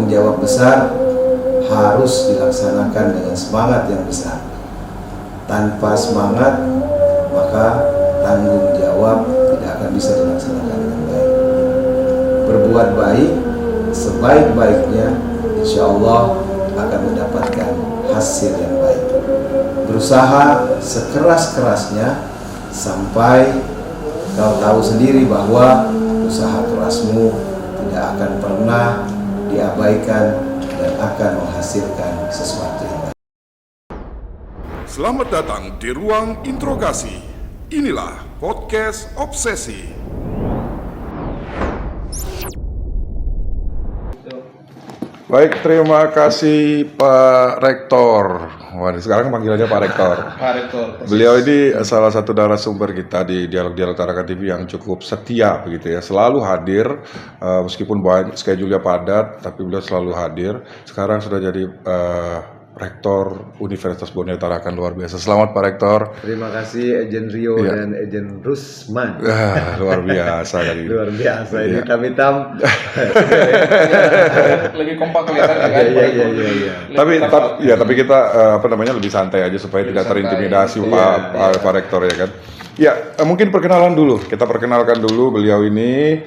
tanggung jawab besar harus dilaksanakan dengan semangat yang besar. Tanpa semangat, maka tanggung jawab tidak akan bisa dilaksanakan dengan baik. Berbuat baik sebaik-baiknya, insya Allah akan mendapatkan hasil yang baik. Berusaha sekeras-kerasnya sampai kau tahu sendiri bahwa usaha kerasmu tidak akan pernah diabaikan dan akan menghasilkan sesuatu yang baik. Selamat datang di ruang interogasi. Inilah podcast Obsesi. Baik, terima kasih Pak Rektor. Wah, sekarang panggilannya Pak Rektor. Pak Rektor. Beliau ini salah satu narasumber kita di Dialog-Dialog Tarakan TV yang cukup setia begitu ya. Selalu hadir, meskipun banyak schedule-nya padat, tapi beliau selalu hadir. Sekarang sudah jadi Rektor Universitas Borneo Tarakan, luar biasa. Selamat Pak Rektor. Terima kasih Ejen Rio dan Ejen Rusman. Luar biasa dari. Luar biasa ini hitam-hitam. Lebih kompak kelihatan kan? Iya. Tapi kita lebih santai aja supaya tidak terintimidasi Pak Rektor ya kan. Ya, mungkin perkenalan dulu. Kita perkenalkan dulu beliau ini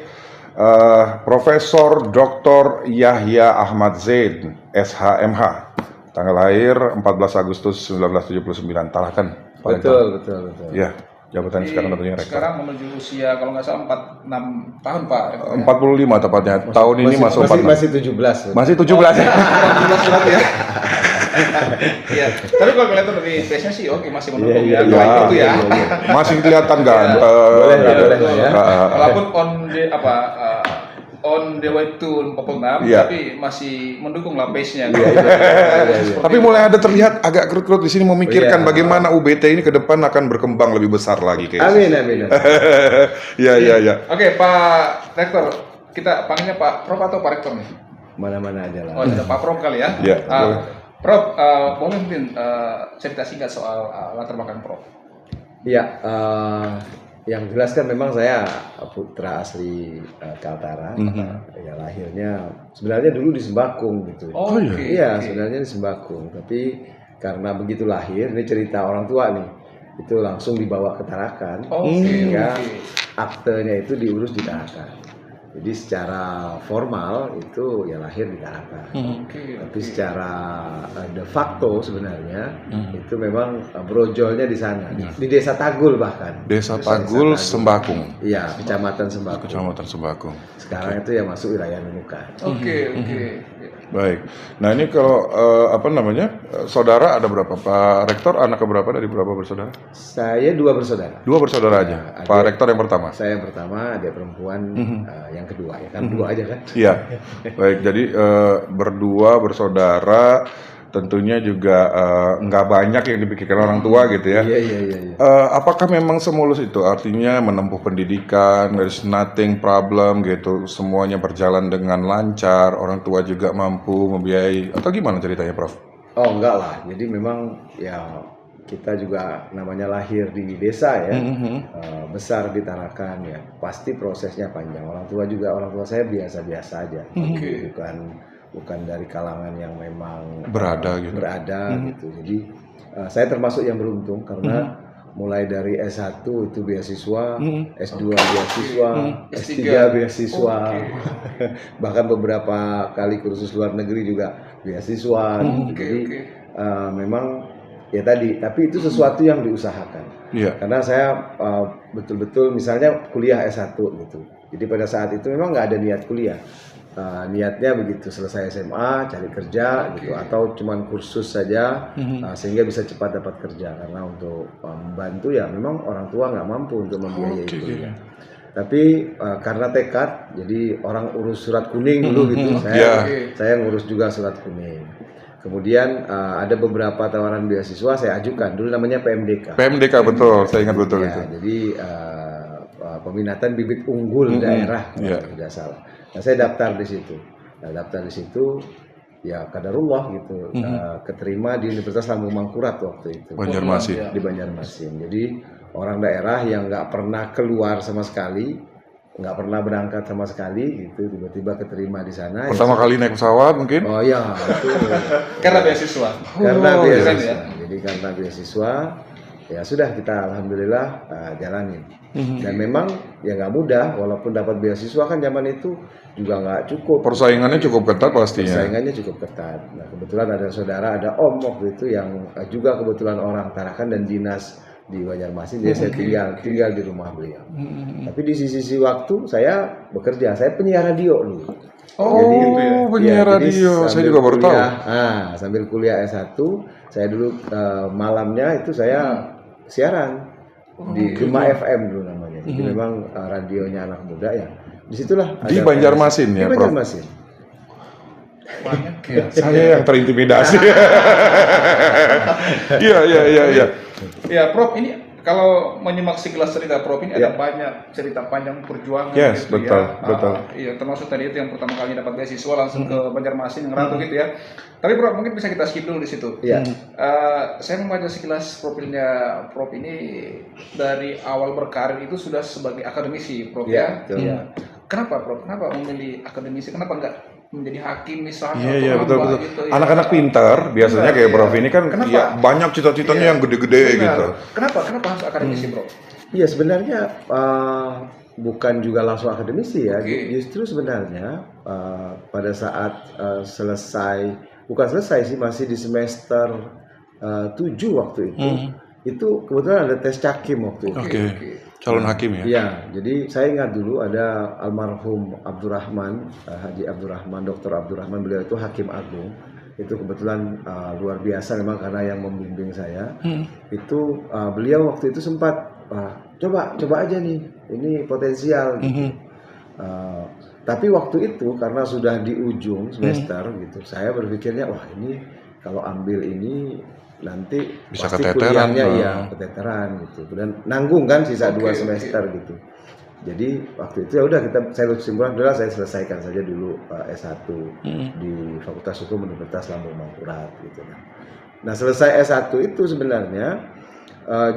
Profesor Dr. Yahya Ahmad Zaid, SHMH. Tanggal lahir 14 Agustus 1979, Tarakan. Betul. Ya, jabatan sekarang tentunya Rektor. Sekarang menuju usia kalau nggak salah 46 tahun Pak Rektor. 45 tepatnya. Tahun ini masuk 46. Masih 17. Masih 17 ya. 17 berarti ya. Iya. Tapi kalau kelihatan dari face-nya sih oke, masih mendukung ya. Itu ya. Masih kelihatan ganteng. Boleh ya. Walaupun on the way to 46, tapi masih mendukung lah pace-nya. Tapi mulai ada terlihat agak kerut-kerut di sini memikirkan bagaimana UBT ini ke depan akan berkembang lebih besar lagi kayaknya. Amin. Iya. Oke, Pak Rektor, kita panggilnya Pak Prof atau Pak Rektor nih? Mana-mana aja lah. Oh, ada Pak Prof kali ya? Iya, boleh. Prof, boleh mungkin cerita singkat soal latar belakang Prof? Iya, yang jelas kan memang saya putra asli Kaltara. Ya lahirnya sebenarnya dulu di Sembakung gitu. Oh, Iya, sebenarnya di Sembakung, tapi karena begitu lahir, ini cerita orang tua nih, itu langsung dibawa ke Tarakan, sehingga aktenya itu diurus di Tarakan. Jadi secara formal itu ya lahir di Tarakan, tapi secara de facto sebenarnya itu memang brojolnya di sana, di Desa Tagul bahkan. Desa Tagul, Sembakung. Iya, Kecamatan Sembakung. Sekarang itu ya masuk wilayah Nunukan. Oke. Baik. Nah ini kalau saudara ada berapa? Pak Rektor anak keberapa dari berapa bersaudara? Saya 2 bersaudara. 2 bersaudara aja. Pak Rektor yang pertama. Saya yang pertama, adik perempuan yang kedua ya kan 2 aja kan? Iya. Baik. Jadi berdua bersaudara. Tentunya juga nggak banyak yang dipikirkan orang tua gitu ya. Iya. Apakah memang semulus itu? Artinya menempuh pendidikan, there's nothing problem gitu, semuanya berjalan dengan lancar, orang tua juga mampu membiayai, atau gimana ceritanya, Prof? Oh enggak lah, jadi memang ya kita juga namanya lahir di desa ya, besar di Tarakan ya, pasti prosesnya panjang. Orang tua saya biasa-biasa aja, bukan dari kalangan yang memang berada gitu. Jadi saya termasuk yang beruntung karena mulai dari S1 itu beasiswa, S2 beasiswa, S3 beasiswa, bahkan beberapa kali kursus luar negeri juga beasiswa. Jadi memang ya tadi, tapi itu sesuatu yang diusahakan. Karena saya betul-betul misalnya kuliah S1 gitu. Jadi pada saat itu memang nggak ada niat kuliah. Niatnya begitu selesai SMA cari kerja gitu, atau cuman kursus saja sehingga bisa cepat dapat kerja, karena untuk membantu ya memang orang tua nggak mampu untuk membiayai kuliah. Tapi karena tekad, jadi orang urus surat kuning dulu gitu, saya ngurus juga surat kuning. Kemudian ada beberapa tawaran beasiswa saya ajukan, dulu namanya PMDK. PMDK betul, saya ingat betul itu. Jadi peminatan bibit unggul daerah kalau tidak salah. Nah, saya daftar di situ. Ya kadarullah gitu. Keterima di Universitas Lambung Mangkurat waktu itu. Banjarmasin. Di Banjarmasin. Jadi orang daerah yang nggak pernah keluar sama sekali, nggak pernah berangkat sama sekali gitu, tiba-tiba keterima di sana. Pertama kali naik pesawat mungkin? Oh iya, itu Karena beasiswa. karena Oh, beasiswa. keren ya. Jadi karena beasiswa, ya sudah kita alhamdulillah jalanin. Dan memang ya nggak mudah, walaupun dapat beasiswa kan zaman itu juga nggak cukup. Persaingannya cukup ketat pastinya. Persaingannya cukup ketat. Nah kebetulan ada saudara, ada om waktu itu yang juga kebetulan orang Tarakan dan dinas di Banjarmasin, jadi saya tinggal di rumah beliau. Tapi di sisi waktu saya bekerja, saya penyiar radio dulu. Oh, gitu ya. penyiar jadi radio. Saya sambil juga baru tahu. kuliah, sambil kuliah S1, saya dulu malamnya itu saya siaran di Gema FM dulu namanya. Jadi memang radionya anak muda ya. Disitulah Di ada Banjarmasin di ya, Prof? Banjarmasin. Banyak ya. Saya yang terintimidasi. Iya. Ya, Prof, ini kalau menyimak sekilas cerita Prof ini Ya. ada banyak cerita panjang perjuangan Yes, gitu betul, ya. betul. Iya, termasuk tadi itu yang pertama kali dapat beasiswa langsung ke Banjarmasin ngerantau gitu ya. Tapi Prof mungkin bisa kita skip dulu di situ. Iya. Saya membaca sekilas profilnya Prof ini dari awal berkarir itu sudah sebagai akademisi, Prof Iya, ya. betul. Kenapa Prof? Kenapa memilih akademisi? Kenapa enggak menjadi hakim misalnya? Iya, atau betul. hamba gitu, ya? Anak-anak pintar biasanya kayak Iya. Prof ini kan Kenapa? ya, banyak cita-citanya Iya. yang gede-gede Benar. gitu. Kenapa harus akademisi, Bro? Iya sebenarnya bukan juga langsung akademisi ya. Oke. Justru sebenarnya pada saat bukan selesai sih, masih di semester 7 waktu itu kebetulan ada tes cakim waktu itu. Oke. Calon hakim ya. Iya, jadi saya ingat dulu ada almarhum Abdurrahman, Haji Abdurrahman, Dr. Abdurrahman, beliau itu hakim agung. Itu kebetulan luar biasa memang karena yang membimbing saya. Itu beliau waktu itu sempat coba aja nih, ini potensial gitu. Tapi waktu itu karena sudah di ujung semester gitu, saya berpikirnya wah ini kalau ambil ini nanti Bisa pasti keteteran, kuliahnya Bang. ya keteteran gitu. Dan nanggung kan sisa 2 semester gitu. Jadi waktu itu ya udah saya kesimpulan adalah saya selesaikan saja dulu S1 di Fakultas Hukum Universitas Lambung Mangkurat gitu. Nah selesai S1 itu sebenarnya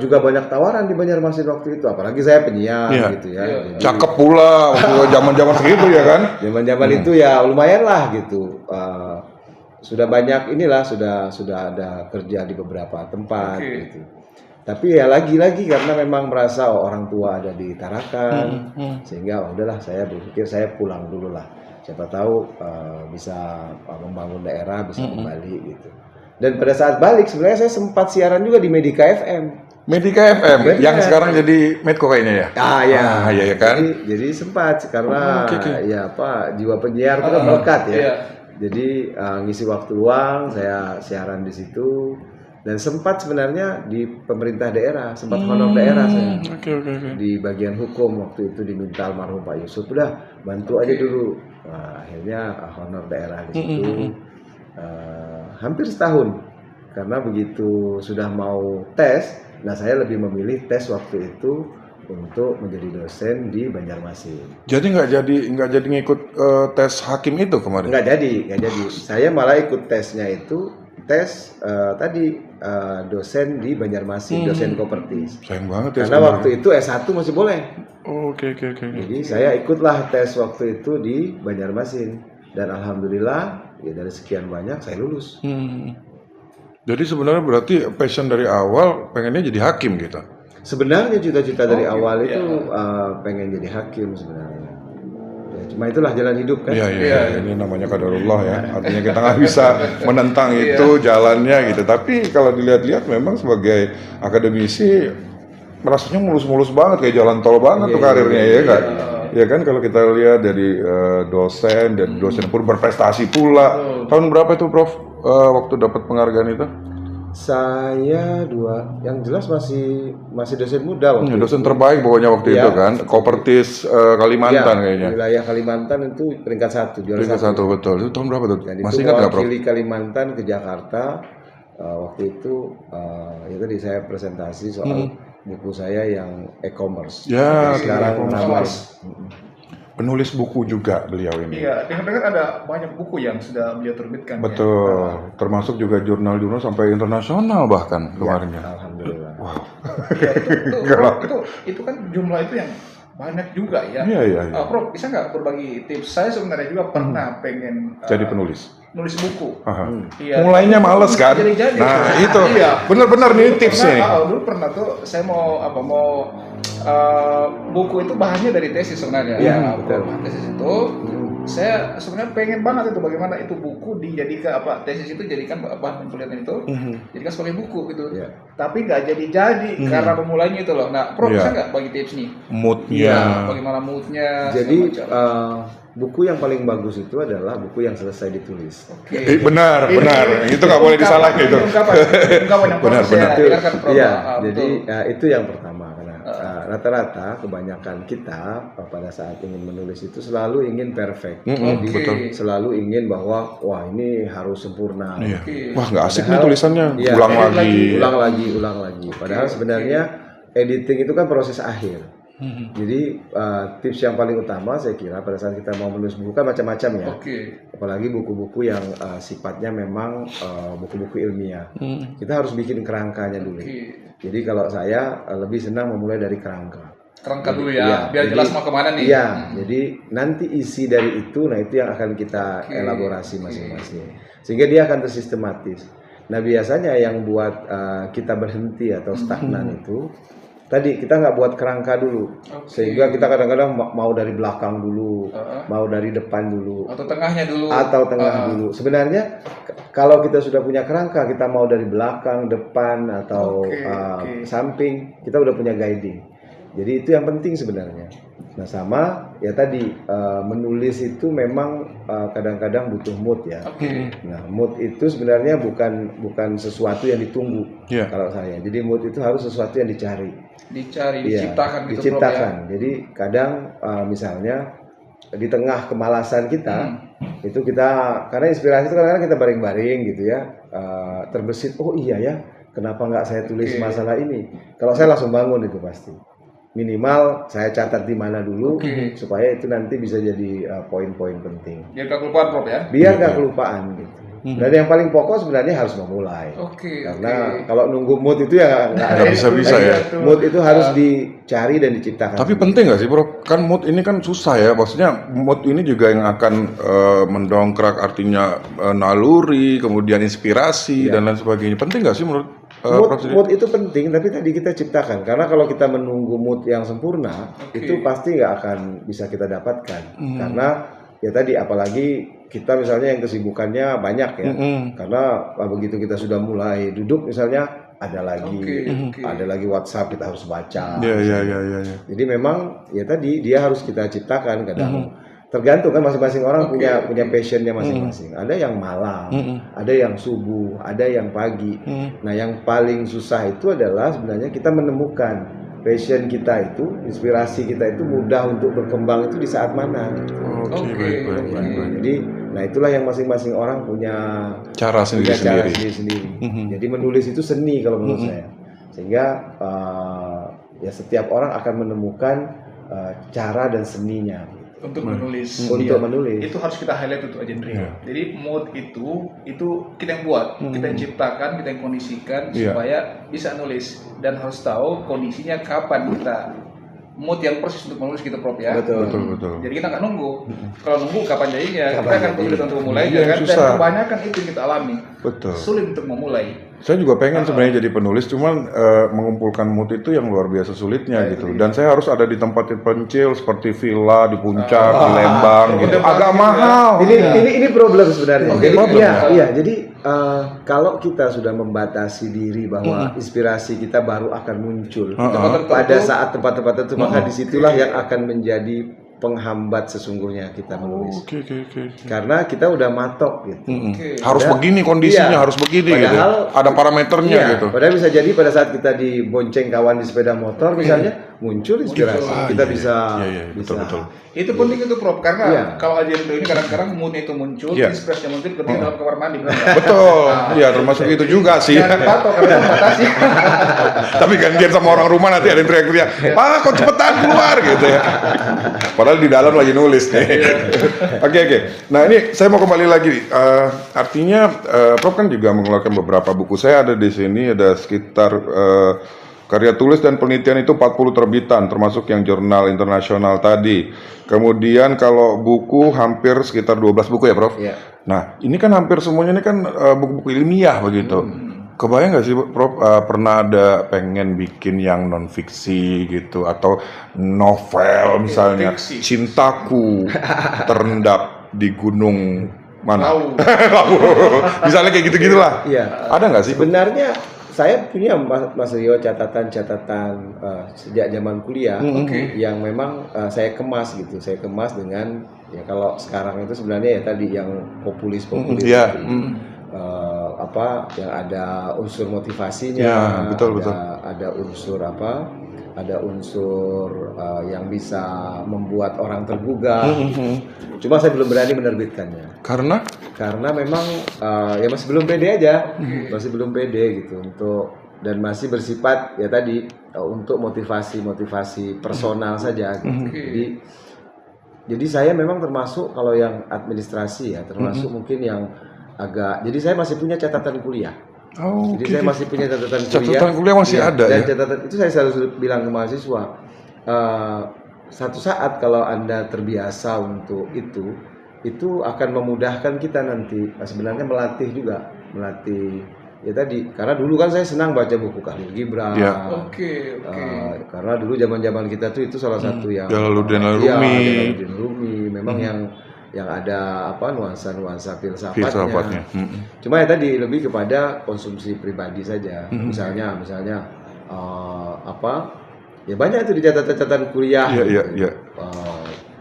juga banyak tawaran di Banjarmasin waktu itu, apalagi saya penyiar Iya. gitu ya. Iya. Jadi, Cakep pula waktu zaman-zaman segitu ya kan. zaman-zaman itu ya lumayan lah gitu. Sudah banyak inilah sudah ada kerja di beberapa tempat Oke. gitu. Tapi ya lagi-lagi karena memang merasa orang tua ada di Tarakan, sehingga udahlah saya berpikir saya pulang dulu lah. Siapa tahu bisa membangun daerah, bisa kembali gitu. Dan pada saat balik sebenarnya saya sempat siaran juga di Medika FM. Medika FM Medika yang FM. sekarang jadi Medco kayaknya ya. Iya kan. Jadi sempat karena oke. ya jiwa penyiar itu kan melekat ya. Iya. Jadi ngisi waktu luang saya siaran di situ dan sempat sebenarnya di pemerintah daerah, sempat honor daerah saya. Oke. Di bagian hukum waktu itu diminta almarhum Pak Yusuf, udah bantu aja dulu. Nah, akhirnya honor daerah di situ hampir setahun. Karena begitu sudah mau tes, nah saya lebih memilih tes waktu itu untuk menjadi dosen di Banjarmasin. Jadi nggak jadi ngikut tes hakim itu kemarin. Nggak jadi. Saya malah ikut tesnya itu dosen di Banjarmasin, dosen Kopertis. Sayang banget ya. Karena waktu itu S1 masih boleh. Oke. Jadi saya ikutlah tes waktu itu di Banjarmasin dan alhamdulillah ya dari sekian banyak saya lulus. Jadi sebenarnya berarti passion dari awal pengennya jadi hakim gitu. Sebenarnya cita-cita dari awal iya. itu pengen jadi hakim sebenarnya. Ya, cuma itulah jalan hidup kan. Iya. Ini namanya qadarullah ya. Artinya kita nggak bisa menentang itu jalannya gitu. Tapi kalau dilihat-lihat memang sebagai akademisi rasanya mulus-mulus banget kayak jalan tol banget tuh karirnya ya kan. Ya kan kalau kita lihat dari dosen dan dosen pun berprestasi pula. Tahun berapa itu Prof waktu dapat penghargaan itu? Saya yang jelas masih dosen muda waktu Dosen terbaik pokoknya waktu Iya. itu kan. Kopertis Kalimantan kayaknya. Wilayah Kalimantan itu peringkat 1, juara Peringkat 1 betul. Itu tahun berapa tuh? Dan Masih itu ingat nggak Prof? mewakili Kalimantan ke Jakarta. Waktu itu ya tadi saya presentasi soal buku saya yang e-commerce. Ya, Sekarang nama penulis buku juga beliau ini. Iya, dengar-dengar ada banyak buku yang sudah beliau terbitkan. Betul, termasuk juga jurnal-jurnal sampai internasional bahkan kemarin ya. alhamdulillah. Wow. Ya, itu kan jumlah itu yang banyak juga ya. Iya. Prof, bisa nggak berbagi tips? Saya sebenarnya juga pernah pengen Jadi penulis. nulis buku. Aha. Iya. Mulainya males kan? Jadi-jadi. Nah, itu. Iya. Benar-benar nih tipsnya nih. Dulu pernah tuh saya mau buku itu bahannya dari tesis sebenarnya. Iya, Nah, betul. tesis itu saya sebenarnya pengen banget itu bagaimana itu buku dijadikan tesis itu jadikan bahan penelitian itu jadikan sebagai buku gitu. Iya. Tapi nggak jadi karena memulainya itu loh. Nah, Prof Iya. bisa nggak bagi tips nih? Moodnya. Bagaimana moodnya? Jadi segala macam. buku yang paling bagus itu adalah buku yang selesai ditulis. Oke. Benar. Itu nggak boleh disalahin itu. Ungkapan yang Benar. saya dengarkan, Prof. Iya, Betul. jadi itu yang pertama karena rata-rata kebanyakan kita pada saat ingin menulis itu selalu ingin perfect. Jadi betul. selalu ingin bahwa wah ini harus sempurna. Iya. Oke. Wah, nggak asik nih Padahal- tulisannya. Iya, Ulang edit lagi. ulang lagi. Padahal sebenarnya editing itu kan proses akhir. Jadi tips yang paling utama saya kira pada saat kita mau menulis buku kan macam-macam ya. Oke. Apalagi buku-buku yang sifatnya memang buku-buku ilmiah. Kita harus bikin kerangkanya dulu. Oke. Jadi kalau saya lebih senang memulai dari kerangka. Kerangka dulu Iya, ya, biar jadi- jelas mau kemana nih. Iya, jadi nanti isi dari itu, nah itu yang akan kita Oke, elaborasi masing-masing. Sehingga dia akan tersistematis. Nah biasanya yang buat kita berhenti atau stagnan itu, tadi kita nggak buat kerangka dulu. Oke. Sehingga kita kadang-kadang mau dari belakang dulu, mau dari depan dulu, Atau tengahnya dulu. atau tengah dulu. Sebenarnya kalau kita sudah punya kerangka, kita mau dari belakang, depan, atau Oke. samping, kita udah punya guiding. Jadi itu yang penting sebenarnya. Nah sama ya tadi menulis itu memang kadang-kadang butuh mood ya. Oke. Nah mood itu sebenarnya bukan sesuatu yang ditunggu Iya. kalau saya. Jadi mood itu harus sesuatu yang dicari. Dicari, Iya, diciptakan gitu, diciptakan. Prof, Jadi kadang misalnya di tengah kemalasan kita itu kita karena inspirasi itu kadang-kadang kita baring-baring gitu ya terbesit oh iya ya kenapa nggak saya tulis Oke. masalah ini. Kalau saya langsung bangun itu pasti minimal saya catat di mana dulu Oke. supaya itu nanti bisa jadi poin-poin penting ya. Biar gak kelupaan, Prof ya. biar nggak kelupaan gitu. Dan yang paling pokok sebenarnya harus memulai. Oke. Karena kalau nunggu mood itu ya Nggak bisa-bisa ya. Mood itu harus dicari dan diciptakan. Tapi penting nggak sih, Bro? Kan mood ini kan susah ya. Maksudnya mood ini juga yang akan mendongkrak artinya naluri, kemudian inspirasi dan lain sebagainya. Penting nggak sih menurut Prof sendiri? Mood itu penting, tapi tadi kita ciptakan. Karena kalau kita menunggu mood yang sempurna, itu pasti nggak akan bisa kita dapatkan. Karena ya tadi, apalagi kita misalnya yang kesibukannya banyak ya. Karena begitu kita sudah mulai duduk misalnya, ada lagi WhatsApp kita harus baca. Iya. Jadi memang ya tadi dia harus kita ciptakan kadang. Tergantung kan masing-masing orang punya passionnya masing-masing. Ada yang malam, ada yang subuh, ada yang pagi. Nah yang paling susah itu adalah sebenarnya kita menemukan passion kita itu, inspirasi kita itu mudah untuk berkembang itu di saat mana. Oke, baik. Jadi, nah itulah yang masing-masing orang punya Cara sendiri-sendiri. Jadi menulis itu seni kalau menurut saya. Sehingga ya setiap orang akan menemukan cara dan seninya. Untuk menulis. Untuk menulis. Itu harus kita highlight untuk Ajendri. Iya. Jadi mood itu kita yang buat, kita yang ciptakan, kita yang kondisikan supaya bisa nulis dan harus tahu kondisinya kapan kita mood yang persis untuk menulis gitu, Prof ya. Betul. Jadi kita nggak nunggu. Kalau nunggu kapan jadinya? Kita akan kesulitan untuk memulai. Iya, Dan susah. kebanyakan itu yang kita alami. Betul. Sulit untuk memulai. Saya juga pengen sebenarnya jadi penulis, cuman mengumpulkan mood itu yang luar biasa sulitnya gitu. Dan saya harus ada di tempat terpencil seperti villa di puncak, di Lembang gitu. Agak mahal. Ini problem sebenarnya. Oke, Jadi problem. iya. Jadi kalau kita sudah membatasi diri bahwa inspirasi kita baru akan muncul pada saat tempat-tempat tertentu, maka disitulah yang akan menjadi penghambat sesungguhnya kita menulis. Oke. Karena kita udah matok gitu. Harus begini kondisinya, Iya. harus begini gitu. Padahal- Ada parameternya Iya, gitu. padahal bisa jadi pada saat kita dibonceng kawan di sepeda motor misalnya muncul inspirasi. Kita bisa betul. Itu penting itu, Prof, karena Iya. kalau Ajendri ini kadang-kadang moodnya itu muncul, Iya. inspirasinya muncul ketika dalam kamar mandi. Betul. Iya, termasuk itu juga sih. Jangan patok karena membatasi. Tapi gantian sama orang rumah nanti ada yang teriak-teriak, "Pak, kok cepetan keluar," gitu ya. Padahal di dalam lagi nulis nih. Oke. Nah ini saya mau kembali lagi. Artinya Prof kan juga mengeluarkan beberapa buku. Saya ada di sini ada sekitar Karya tulis dan penelitian itu 40 terbitan, termasuk yang jurnal internasional tadi. Kemudian kalau buku hampir sekitar 12 buku ya, Prof? Iya. Nah, ini kan hampir semuanya ini kan buku-buku ilmiah begitu. Kebayang nggak sih, Prof, pernah ada pengen bikin yang non-fiksi gitu, atau novel misalnya, Fiksi. Cintaku terendap di gunung mana? Tahu. Misalnya kayak gitu-gitulah. Iya. Ada nggak sih? Sebenarnya saya punya Mas Rio catatan-catatan sejak zaman kuliah yang memang saya kemas gitu. Saya kemas dengan ya kalau sekarang itu sebenarnya ya tadi yang populis-populis Iya. apa yang ada unsur motivasinya, Ya, betul. ada unsur apa? Ada unsur yang bisa membuat orang tergugah. Cuma saya belum berani menerbitkannya. Karena memang ya masih belum pede aja, masih belum pede gitu dan masih bersifat ya tadi untuk motivasi personal saja. Gitu. Jadi saya memang termasuk kalau yang administrasi ya termasuk mungkin yang agak. Jadi saya masih punya catatan kuliah. Oh, Jadi saya masih punya catatan kuliah. Catatan kuliah masih ada dan ya? catatan itu saya selalu bilang ke mahasiswa. Satu saat kalau Anda terbiasa untuk itu akan memudahkan kita nanti sebenarnya melatih ya tadi karena dulu kan saya senang baca buku Khalil Gibran. Ya. Oke. Karena dulu zaman kita tuh itu salah satu yang Jalaluddin Rumi memang yang ada apa nuansa filsafatnya. Cuma ya tadi lebih kepada konsumsi pribadi saja. Misalnya apa ya banyak itu di catatan kuliah. Iya.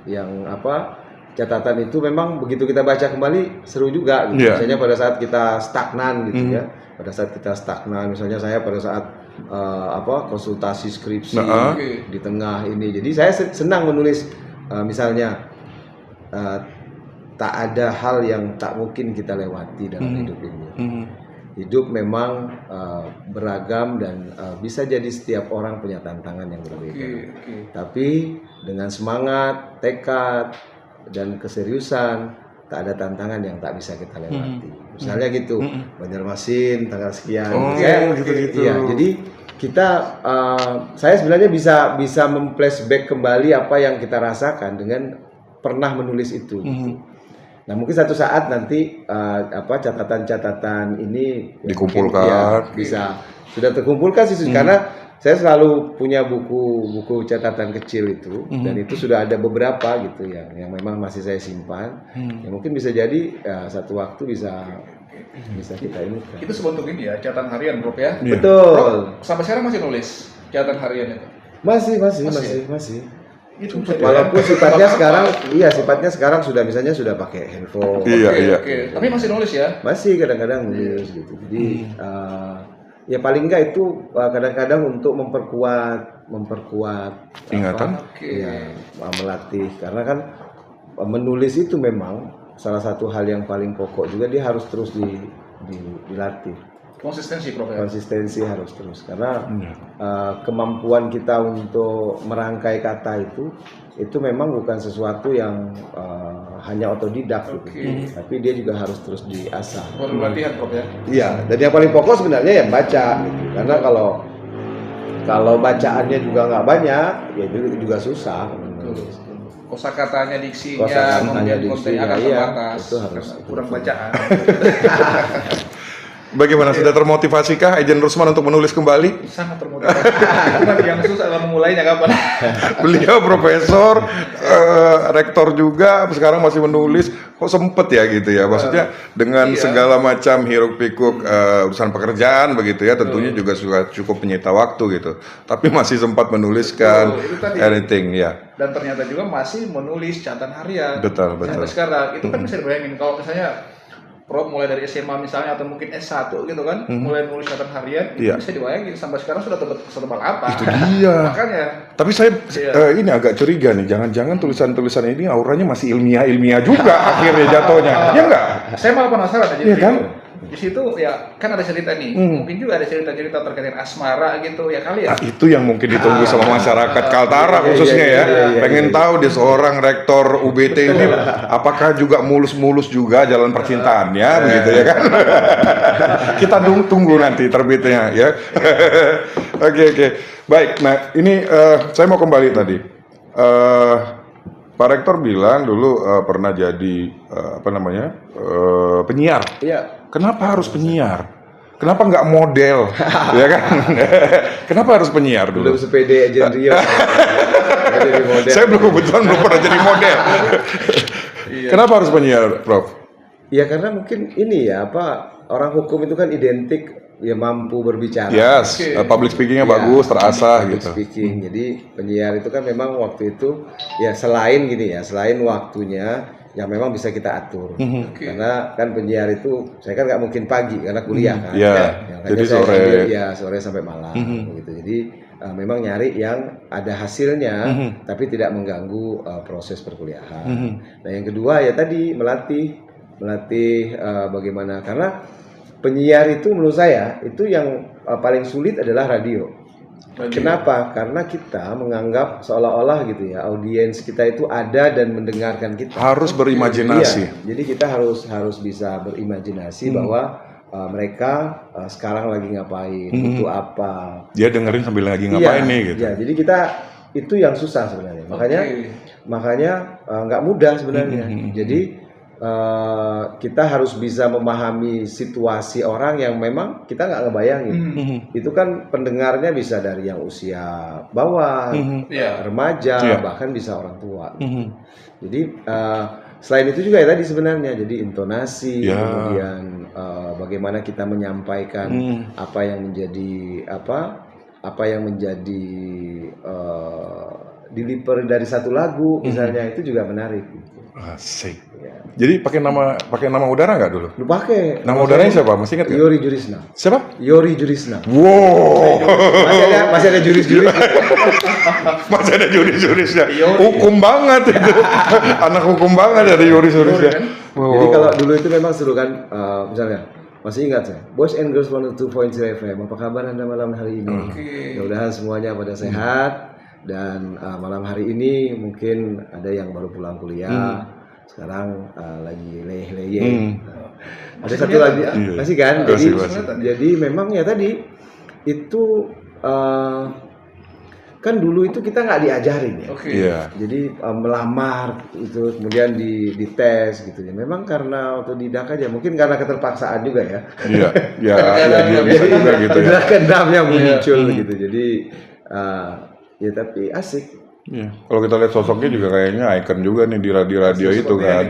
Yang apa catatan itu memang begitu kita baca kembali seru juga gitu. Misalnya pada saat kita stagnan gitu ya. Pada saat kita stagnan misalnya saya pada saat konsultasi skripsi di tengah ini. Jadi saya senang menulis misalnya tak ada hal yang tak mungkin kita lewati dalam hidup ini. Hidup memang beragam dan bisa jadi setiap orang punya tantangan yang berbeda. Tapi dengan semangat, tekad, dan keseriusan, tak ada tantangan yang tak bisa kita lewati. Misalnya gitu, Banjarmasin tanggal sekian. Gitu. Iya, jadi kita, saya sebenarnya bisa memflashback kembali apa yang kita rasakan dengan pernah menulis itu. Gitu. Nah mungkin satu saat nanti catatan-catatan ini dikumpulkan, bisa sudah terkumpulkan sih karena saya selalu punya buku catatan kecil itu dan itu sudah ada beberapa gitu yang memang masih saya simpan. Ya mungkin bisa jadi satu waktu bisa kita ini. Itu sebentuk ini ya catatan harian, Prof ya. Betul. Prof, sampai sekarang masih nulis catatan harian itu? Masih. Itu walaupun sifatnya sekarang sudah misalnya sudah pakai handphone. Iya. Tapi masih nulis ya? Masih kadang-kadang nulis gitu. Jadi ya paling enggak itu kadang-kadang untuk memperkuat ingatan. Ya, melatih karena kan menulis itu memang salah satu hal yang paling pokok juga dia harus terus dilatih. Konsistensi, Prof ya? Konsistensi harus terus karena kemampuan kita untuk merangkai kata itu memang bukan sesuatu yang hanya otodidak gitu. Tapi dia juga harus terus diasah. Perlu latihan, Prof ya? Iya, dan yang paling pokok sebenarnya ya baca gitu. Karena kalau bacaannya juga nggak banyak, ya juga susah. Kosakatanya, diksinya, konten akan terbatas. Itu harus kurang bacaan. Bagaimana, sudah termotivasikah Ejen Rusman untuk menulis kembali? Sangat termotivasi. Cuma yang susah adalah memulainya kapan. Beliau profesor, rektor juga, sekarang masih menulis. Kok sempet ya gitu ya? Maksudnya dengan segala macam hiruk pikuk urusan pekerjaan begitu ya, tentunya juga cukup menyita waktu gitu. Tapi masih sempat menuliskan anything ya. Dan ternyata juga masih menulis catatan harian. Betul. Sampai sekarang itu kan bisa dibayangin kalau misalnya Prof mulai dari SMA misalnya atau mungkin S1 gitu kan, mulai nulis catatan harian, itu bisa dibayangin sampai sekarang sudah setebal apa. Itu dia. Makanya. Tapi saya ini agak curiga nih, jangan-jangan tulisan-tulisan ini auranya masih ilmiah juga akhirnya jatuhnya. Ya enggak? Saya malah penasaran aja. Iya kan? di situ ya kan ada cerita nih, mungkin juga ada cerita-cerita terkait dengan asmara gitu ya kali ya. Nah, itu yang mungkin ditunggu sama masyarakat Kaltara khususnya ya. Pengen tahu di seorang rektor UBT ini apakah juga mulus-mulus juga jalan percintaannya begitu ya kan. Kita tunggu nanti terbitnya ya. Oke. Baik, nah ini saya mau kembali tadi. Pak Rektor bilang dulu pernah jadi penyiar. Iya. Kenapa harus penyiar? Kenapa nggak model? Ya kan? Kenapa harus penyiar dulu? Belum sepede aja Rio. Saya belum pernah jadi model. Kenapa harus penyiar, Prof? Ya karena mungkin ini ya orang hukum itu kan identik ya mampu berbicara. Yes, public speakingnya bagus, terasah public gitu. Speaking. Jadi penyiar itu kan memang waktu itu ya selain waktunya yang memang bisa kita atur. Karena kan penyiar itu saya kan nggak mungkin pagi karena kuliah kan. Jadi sore sampai malam gitu. Jadi memang nyari yang ada hasilnya tapi tidak mengganggu proses perkuliahan. Nah yang kedua ya tadi melatih bagaimana, karena penyiar itu menurut saya itu yang paling sulit adalah radio. Kenapa? Karena kita menganggap seolah-olah gitu ya audiens kita itu ada dan mendengarkan kita. Harus berimajinasi. Iya, jadi kita harus bisa berimajinasi bahwa mereka sekarang lagi ngapain, butuh apa. Dia dengerin sambil lagi ngapain nih gitu. Iya, jadi kita itu yang susah sebenarnya. Makanya nggak mudah sebenarnya. Jadi kita harus bisa memahami situasi orang yang memang kita nggak ngebayangin. Itu kan pendengarnya bisa dari yang usia bawah, remaja, bahkan bisa orang tua. Jadi selain itu juga ya tadi sebenarnya, jadi intonasi, kemudian bagaimana kita menyampaikan apa yang menjadi deliver dari satu lagu misalnya, itu juga menarik. Asik. Jadi pakai nama udara nggak dulu? Lu pakai. Nama udaranya siapa? Masih ingat nggak? Yori Jurisna. Siapa? Yori Jurisna. Wow. Masih ada juris-juris. Masih ada juris-jurisnya. Hukum banget itu. Anak hukum banget ada juris-jurisnya. Jadi kalau dulu itu memang seru kan, misalnya masih ingat saya, Boys and Girls 102.0 FM, apa kabar Anda malam hari ini? Mudah-mudahan semuanya pada sehat. Dan malam hari ini mungkin ada yang baru pulang kuliah, sekarang lagi leyeh-leyeh. Ada satu lagi, masih kan? Jadi memang ya tadi itu kan dulu itu kita nggak diajarin ya. Jadi melamar itu kemudian dites gitu ya. Memang karena otodidak aja, mungkin karena keterpaksaan juga ya. Dia bisa juga gitu ya. Kendam yang muncul gitu. Jadi ya tapi asik. Kalau kita lihat sosoknya juga kayaknya ikon juga nih di radio itu kan.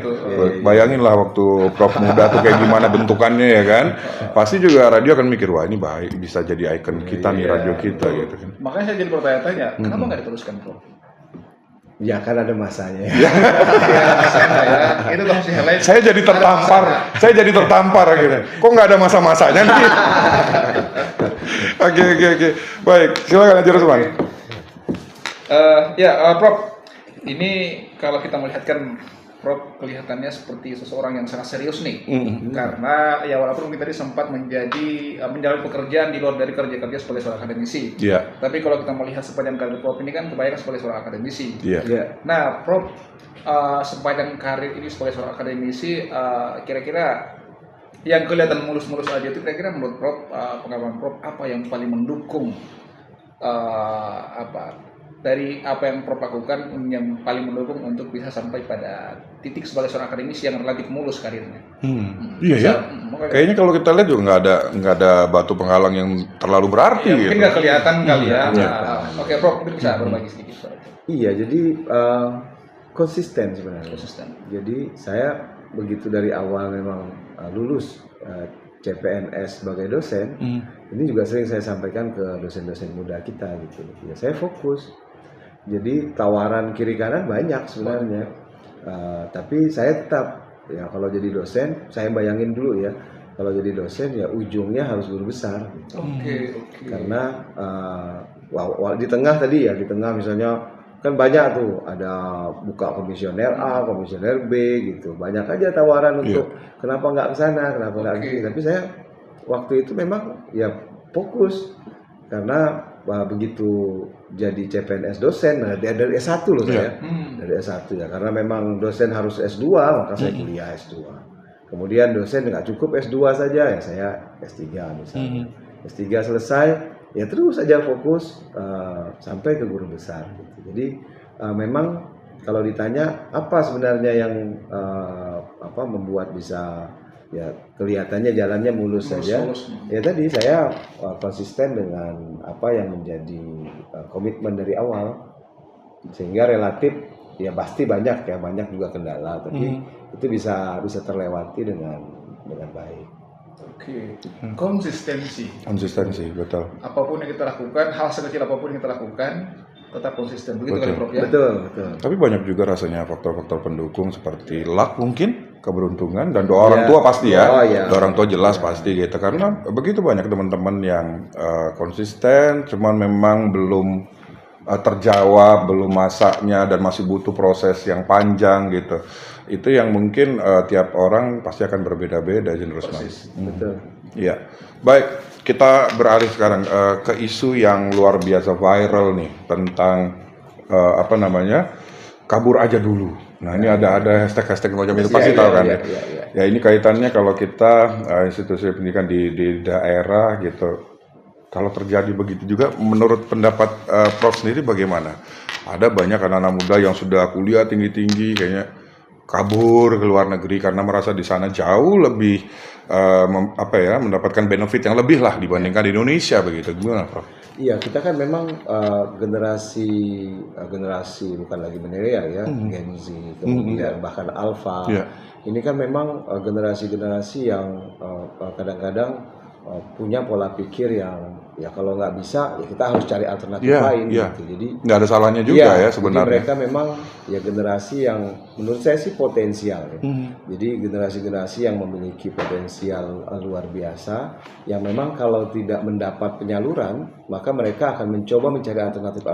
Bayangin lah waktu Prof muda tuh kayak gimana bentukannya ya kan. Pasti juga radio akan mikir, wah ini baik, bisa jadi ikon kita nih radio kita gitu kan. Makanya saya jadi bertanya-tanya, kenapa nggak diteruskan Prof? Ya kan ada masanya. Itu harus di-highlight. Saya jadi tertampar gitu. Kok nggak ada masa-masanya nih? Oke. Baik, silakan aja Rusman. Prof, ini kalau kita melihatkan Prof kelihatannya seperti seseorang yang sangat serius nih, karena ya walaupun mungkin tadi sempat menjalani pekerjaan di luar dari kerja sebagai seorang akademisi, tapi kalau kita melihat sepanjang karir Prof ini kan kebanyakan sebagai seorang akademisi. Nah, Prof sepanjang karir ini sebagai seorang akademisi, kira-kira yang kelihatan mulus-mulus aja itu kira-kira menurut Prof, pengalaman Prof apa yang paling mendukung dari apa yang Prof lakukan yang paling mendukung untuk bisa sampai pada titik sebagai seorang akademisi yang relatif mulus karirnya. Kayaknya kalau kita lihat juga nggak ada batu penghalang yang terlalu berarti. Mungkin nggak kelihatan kali ya. Oke, Prof, mungkin bisa berbagi sedikit. Iya, jadi konsisten sebenarnya. Jadi saya begitu dari awal memang lulus CPNS sebagai dosen, ini juga sering saya sampaikan ke dosen-dosen muda kita gitu. Ya, saya fokus. Jadi tawaran kiri kanan banyak sebenarnya, tapi saya tetap ya kalau jadi dosen, saya bayangin dulu ya, kalau jadi dosen ya ujungnya harus guru besar. Karena di tengah tadi ya, di tengah misalnya kan banyak tuh, ada buka komisioner A, komisioner B gitu, banyak aja tawaran untuk kenapa nggak ke sana, kenapa nggak ke sini. Tapi saya waktu itu memang ya fokus karena begitu jadi CPNS dosen, nah dari S1 loh saya, dari S1 ya, karena memang dosen harus S2, maka saya kuliah S2. Kemudian dosen nggak cukup S2 saja, ya saya S3 misalnya. S3 selesai, ya terus saja fokus sampai ke guru besar. Gitu. Jadi memang kalau ditanya apa sebenarnya yang membuat bisa ya kelihatannya jalannya mulus saja. Ya tadi saya konsisten dengan apa yang menjadi komitmen dari awal, sehingga relatif ya pasti banyak juga kendala, tapi itu bisa terlewati dengan baik. Oke, konsistensi, betul. Apapun yang kita lakukan, hal sekecil apapun yang kita lakukan, tetap konsisten. Begitu kan, Prof ya? Betul. Tapi banyak juga rasanya faktor-faktor pendukung seperti luck mungkin, keberuntungan, dan doa orang tua pasti ya. Doa orang tua jelas pasti gitu. Karena begitu banyak teman-teman yang konsisten, cuman memang belum terjawab, belum masaknya, dan masih butuh proses yang panjang gitu. Itu yang mungkin tiap orang pasti akan berbeda-beda, Rusman. Betul. Iya. Baik, kita beralih sekarang ke isu yang luar biasa viral nih tentang kabur aja dulu. Nah, ini ada hashtag macam itu pasti tahu kan ya. Ya, ini kaitannya kalau kita institusi pendidikan di daerah gitu. Kalau terjadi begitu juga, menurut pendapat Prof sendiri bagaimana? Ada banyak anak-anak muda yang sudah kuliah tinggi-tinggi, kayaknya kabur ke luar negeri karena merasa di sana jauh lebih mendapatkan benefit yang lebih lah dibandingkan di Indonesia begitu. Gimana, Prof? Iya, kita kan memang generasi bukan lagi milenial ya, Gen Z, kemudian bahkan Alpha. Ini kan memang generasi-generasi yang kadang-kadang punya pola pikir yang ya kalau nggak bisa ya kita harus cari alternatif lain gitu. Jadi nggak ada salahnya juga ya sebenarnya. Jadi mereka memang ya generasi yang menurut saya sih potensial ya. Jadi generasi-generasi yang memiliki potensial luar biasa, yang memang kalau tidak mendapat penyaluran maka mereka akan mencoba mencari alternatif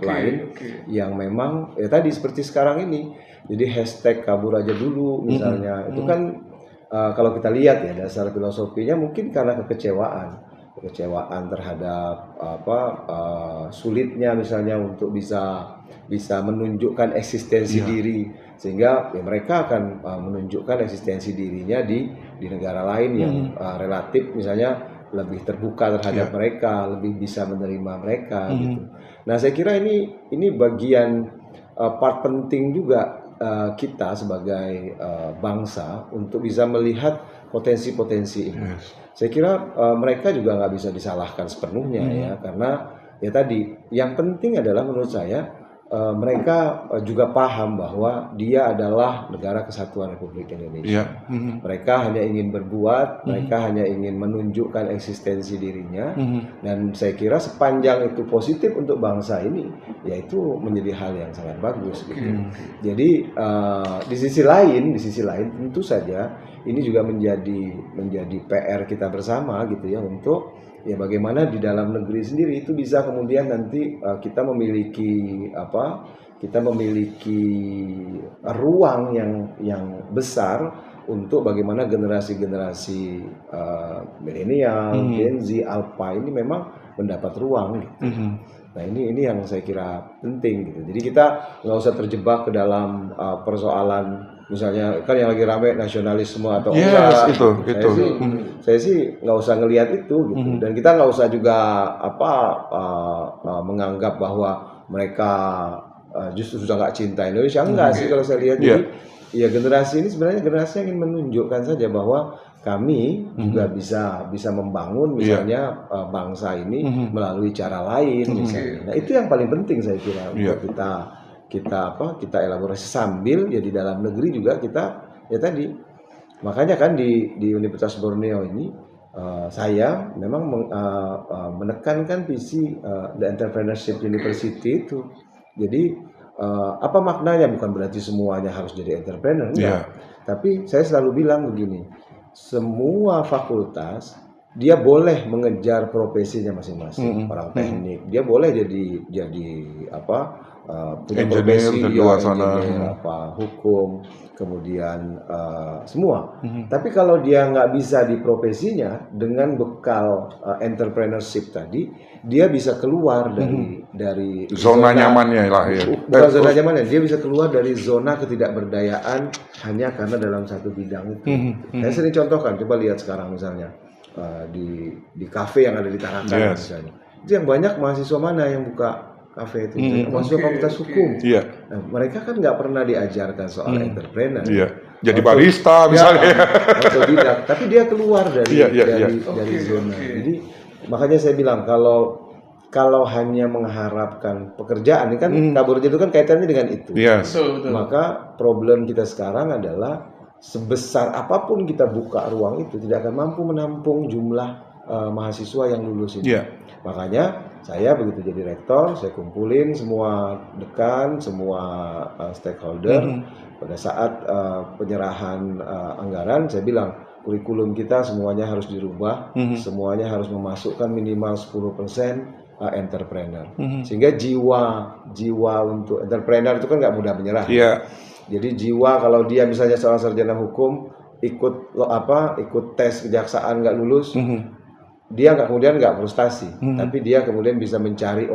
lain yang memang ya tadi seperti sekarang ini. Jadi hashtag kabur aja dulu misalnya itu kan kalau kita lihat ya dasar filosofinya mungkin karena kekecewaan terhadap sulitnya misalnya untuk bisa menunjukkan eksistensi diri, sehingga ya mereka akan menunjukkan eksistensi dirinya di negara lain yang relatif misalnya lebih terbuka terhadap mereka, lebih bisa menerima mereka gitu. Nah, saya kira ini bagian part penting juga kita sebagai bangsa untuk bisa melihat potensi-potensi ini. Saya kira mereka juga nggak bisa disalahkan sepenuhnya ya, karena ya tadi yang penting adalah menurut saya mereka juga paham bahwa dia adalah negara kesatuan Republik Indonesia. Mereka hanya ingin berbuat, mereka hanya ingin menunjukkan eksistensi dirinya, dan saya kira sepanjang itu positif untuk bangsa ini, yaitu menjadi hal yang sangat bagus. Gitu. Jadi di sisi lain tentu saja ini juga menjadi PR kita bersama gitu ya, untuk ya bagaimana di dalam negeri sendiri itu bisa kemudian nanti kita memiliki ruang yang besar untuk bagaimana generasi-generasi milenial, Gen Z, Alpha ini memang mendapat ruang gitu. Nah ini yang saya kira penting gitu. Jadi kita nggak usah terjebak ke dalam persoalan misalnya kan yang lagi rame nasionalisme atau enggak. Saya sih nggak usah ngelihat itu gitu. Dan kita nggak usah juga menganggap bahwa mereka justru sudah nggak cinta Indonesia. Enggak sih kalau saya lihat. Jadi ya generasi ini sebenarnya generasi yang ingin menunjukkan saja bahwa kami juga bisa membangun misalnya bangsa ini melalui cara lain misalnya. Nah itu yang paling penting saya kira untuk kita elaborasi sambil ya di dalam negeri juga kita ya tadi makanya kan di Universitas Borneo ini saya memang menekankan visi The Entrepreneurship University itu. Jadi apa maknanya? Bukan berarti semuanya harus jadi entrepreneur, enggak. Tapi saya selalu bilang begini, semua fakultas dia boleh mengejar profesinya masing-masing. Orang teknik dia boleh jadi punya engineer profesi di luar sana. engineer, hukum, kemudian semua. Tapi kalau dia nggak bisa di profesinya dengan bekal entrepreneurship tadi, dia bisa keluar dari Zona nyamannya lah ya. Bukan zona nyamannya, dia bisa keluar dari zona ketidakberdayaan hanya karena dalam satu bidang itu. Saya sering contohkan, coba lihat sekarang misalnya di kafe yang ada di Tarakan misalnya. Itu yang banyak mahasiswa mana yang buka kafe itu? Mahasiswa fakultas hukum. Nah, mereka kan nggak pernah diajarkan soal entrepreneur. Jadi barista misalnya. Otodidak. Tapi dia keluar dari zona. Jadi makanya saya bilang kalau hanya mengharapkan pekerjaan, ini kan kabur itu kan kaitannya dengan itu. Betul. Maka problem kita sekarang adalah sebesar apapun kita buka ruang itu tidak akan mampu menampung jumlah mahasiswa yang lulus ini. Makanya saya begitu jadi rektor, saya kumpulin semua dekan, semua stakeholder. Pada saat penyerahan anggaran, saya bilang kurikulum kita semuanya harus dirubah, semuanya harus memasukkan minimal 10% entrepreneur. Sehingga jiwa untuk entrepreneur itu kan nggak mudah menyerah. Jadi jiwa kalau dia misalnya seorang sarjana hukum ikut tes kejaksaan nggak lulus, dia kemudian nggak frustasi, tapi dia kemudian bisa mencari,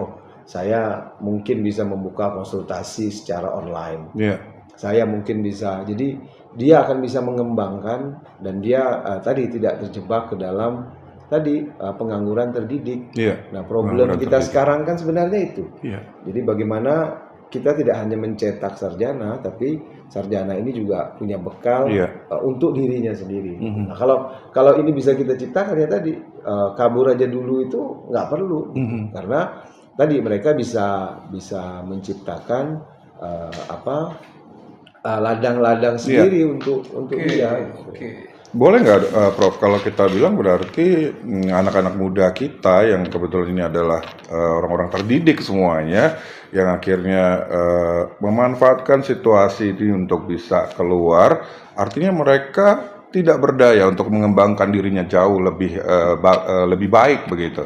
saya mungkin bisa membuka konsultasi secara online, saya mungkin bisa, jadi dia akan bisa mengembangkan dan dia tadi tidak terjebak ke dalam pengangguran terdidik. Nah problem kita sekarang kan sebenarnya itu. Jadi bagaimana kita tidak hanya mencetak sarjana, tapi sarjana ini juga punya bekal untuk dirinya sendiri. Nah, kalau ini bisa kita ciptakan ya tadi kabur aja dulu itu nggak perlu, karena tadi mereka bisa menciptakan ladang-ladang sendiri untuk dia. Boleh nggak, Prof? Kalau kita bilang berarti anak-anak muda kita yang kebetulan ini adalah orang-orang terdidik semuanya, yang akhirnya memanfaatkan situasi ini untuk bisa keluar, artinya mereka tidak berdaya untuk mengembangkan dirinya jauh lebih baik begitu.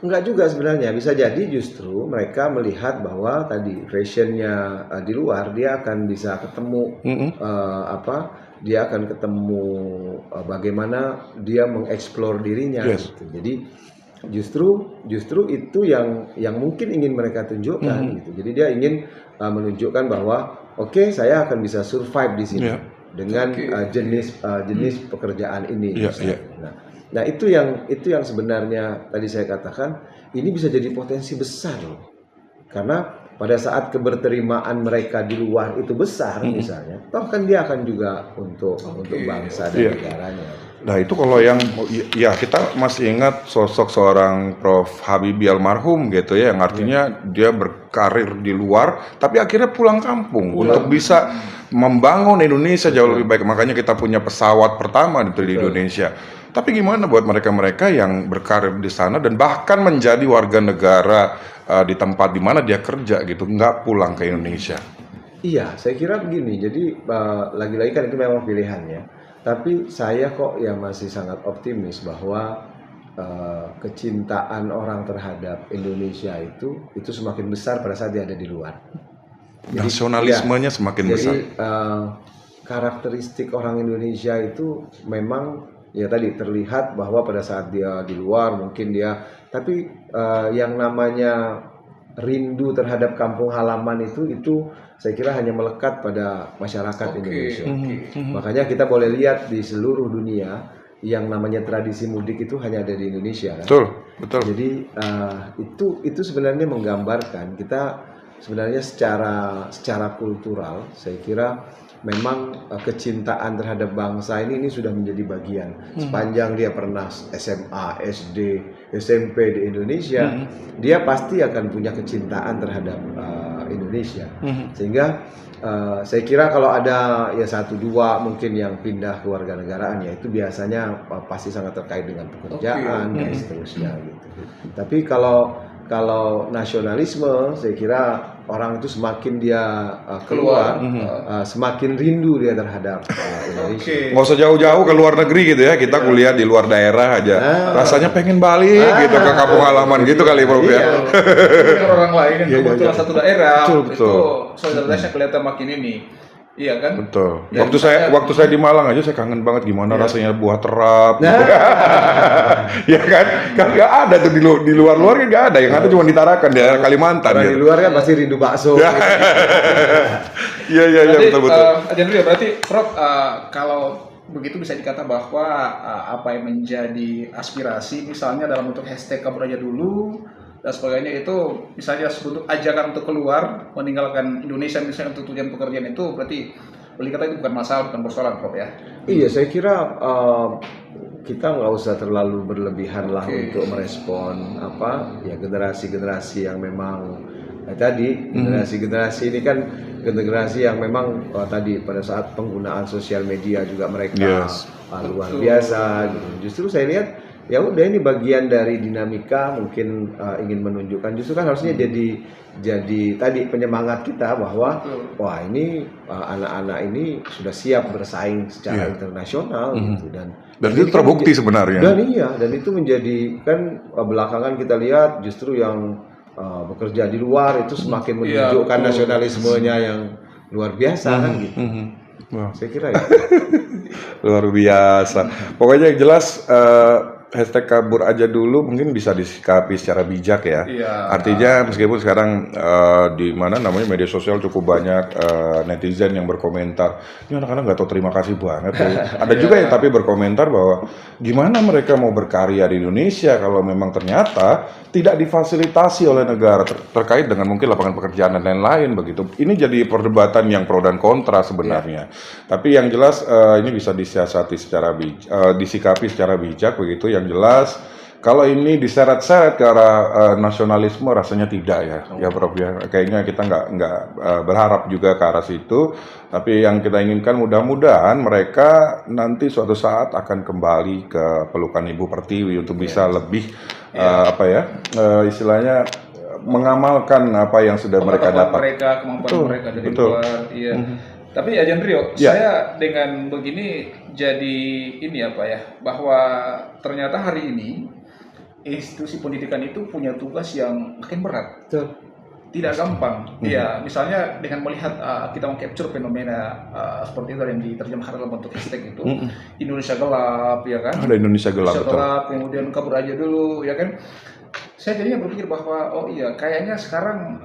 Enggak juga sebenarnya, bisa jadi justru mereka melihat bahwa tadi fashionnya di luar, dia akan bisa ketemu dia akan ketemu bagaimana dia mengeksplor dirinya. Gitu. Jadi justru itu yang mungkin ingin mereka tunjukkan. Gitu. Jadi dia ingin menunjukkan bahwa oke, saya akan bisa survive di sini dengan jenis pekerjaan ini. Nah itu yang sebenarnya tadi saya katakan ini bisa jadi potensi besar loh, karena pada saat keberterimaan mereka di luar itu besar misalnya, toh kan dia akan juga untuk bangsa dan negaranya. Nah itu kalau yang kita masih ingat sosok seorang Prof. Habibie almarhum gitu ya, yang artinya dia berkarir di luar tapi akhirnya pulang kampung untuk bisa membangun Indonesia jauh lebih baik. Makanya kita punya pesawat pertama di Indonesia. Tapi gimana buat mereka-mereka yang berkarir di sana dan bahkan menjadi warga negara di tempat di mana dia kerja gitu, nggak pulang ke Indonesia? Iya, saya kira begini. Jadi lagi-lagi kan itu memang pilihannya. Tapi saya kok ya masih sangat optimis bahwa kecintaan orang terhadap Indonesia itu semakin besar pada saat dia ada di luar. Jadi, nasionalismenya semakin besar. Jadi karakteristik orang Indonesia itu memang ya tadi terlihat bahwa pada saat dia di luar mungkin dia, tapi yang namanya rindu terhadap kampung halaman itu saya kira hanya melekat pada masyarakat Indonesia. Makanya kita boleh lihat di seluruh dunia yang namanya tradisi mudik itu hanya ada di Indonesia. Kan? Betul. Jadi itu sebenarnya menggambarkan kita sebenarnya secara kultural saya kira memang kecintaan terhadap bangsa ini sudah menjadi bagian. Sepanjang dia pernah SMA, SD, SMP di Indonesia, dia pasti akan punya kecintaan terhadap Indonesia. Sehingga saya kira kalau ada ya 1-2 mungkin yang pindah ke warganegaraan, ya itu biasanya pasti sangat terkait dengan pekerjaan dan seterusnya gitu. Tapi kalau nasionalisme saya kira orang itu semakin dia keluar, semakin rindu dia terhadap Indonesia. Nggak usah jauh-jauh ke luar negeri gitu ya, kita kuliah di luar daerah aja, rasanya pengen balik gitu ke kampung halaman gitu kali Prof ya. Dengan orang lain yang kebetulan satu daerah, Betul. itu solidaritasnya kelihatan makin ini. Iya kan? Betul. Dan Waktu saya di Malang aja saya kangen banget gimana rasanya buah terap. Gitu. Ya kan? Kan nggak ada tuh di luar-luar kan nggak ada. Yang ada cuma di Tarakan di daerah Kalimantan. Orang di luar kan pasti rindu bakso. Iya betul. Jadi berarti Prof, kalau begitu bisa dikata bahwa apa yang menjadi aspirasi misalnya dalam bentuk hashtag kabur aja dulu dan sebagainya itu misalnya bentuk ajakan untuk keluar meninggalkan Indonesia misalnya untuk tujuan pekerjaan itu berarti boleh kata itu bukan masalah, bukan persoalan Prof ya? Iya, saya kira kita nggak usah terlalu berlebihan lah untuk merespon generasi-generasi yang memang generasi ini kan generasi yang memang tadi pada saat penggunaan sosial media juga mereka luar biasa gitu. Justru saya lihat ya udah ini bagian dari dinamika mungkin ingin menunjukkan justru kan harusnya jadi tadi penyemangat kita bahwa wah ini anak-anak ini sudah siap bersaing secara internasional gitu dan itu terbukti sebenarnya. Dan itu menjadi kan belakangan kita lihat justru yang bekerja di luar itu semakin menunjukkan nasionalismenya yang luar biasa kan gitu. Saya kira itu. Luar biasa. Pokoknya yang jelas hashtag kabur aja dulu mungkin bisa disikapi secara bijak ya. Artinya meskipun sekarang di mana namanya media sosial cukup banyak netizen yang berkomentar, ini anak-anak nggak tahu terima kasih banget. Ada juga yang tapi berkomentar bahwa gimana mereka mau berkarya di Indonesia kalau memang ternyata tidak difasilitasi oleh negara terkait dengan mungkin lapangan pekerjaan dan lain-lain begitu. Ini jadi perdebatan yang pro dan kontra sebenarnya. Tapi yang jelas ini bisa disiasati secara disikapi secara bijak begitu. Yang jelas kalau ini diseret-seret ke arah nasionalisme rasanya tidak ya Prof ya. Kayaknya kita nggak berharap juga ke arah situ. Tapi yang kita inginkan mudah-mudahan mereka nanti suatu saat akan kembali ke pelukan Ibu Pertiwi untuk bisa lebih istilahnya mengamalkan apa yang sudah mereka dapat. Kemampuan mereka dari luar. Iya. Tapi ya Jandrio, saya dengan begini jadi ini bahwa ternyata hari ini institusi pendidikan itu punya tugas yang makin berat. Tidak gampang. Iya, misalnya dengan melihat kita meng-capture fenomena seperti itu yang diterjemahkan dalam bentuk hashtag itu, Indonesia gelap, ya kan? Ada Indonesia gelap, kemudian kabur aja dulu, ya kan? Saya jadinya berpikir bahwa kayaknya sekarang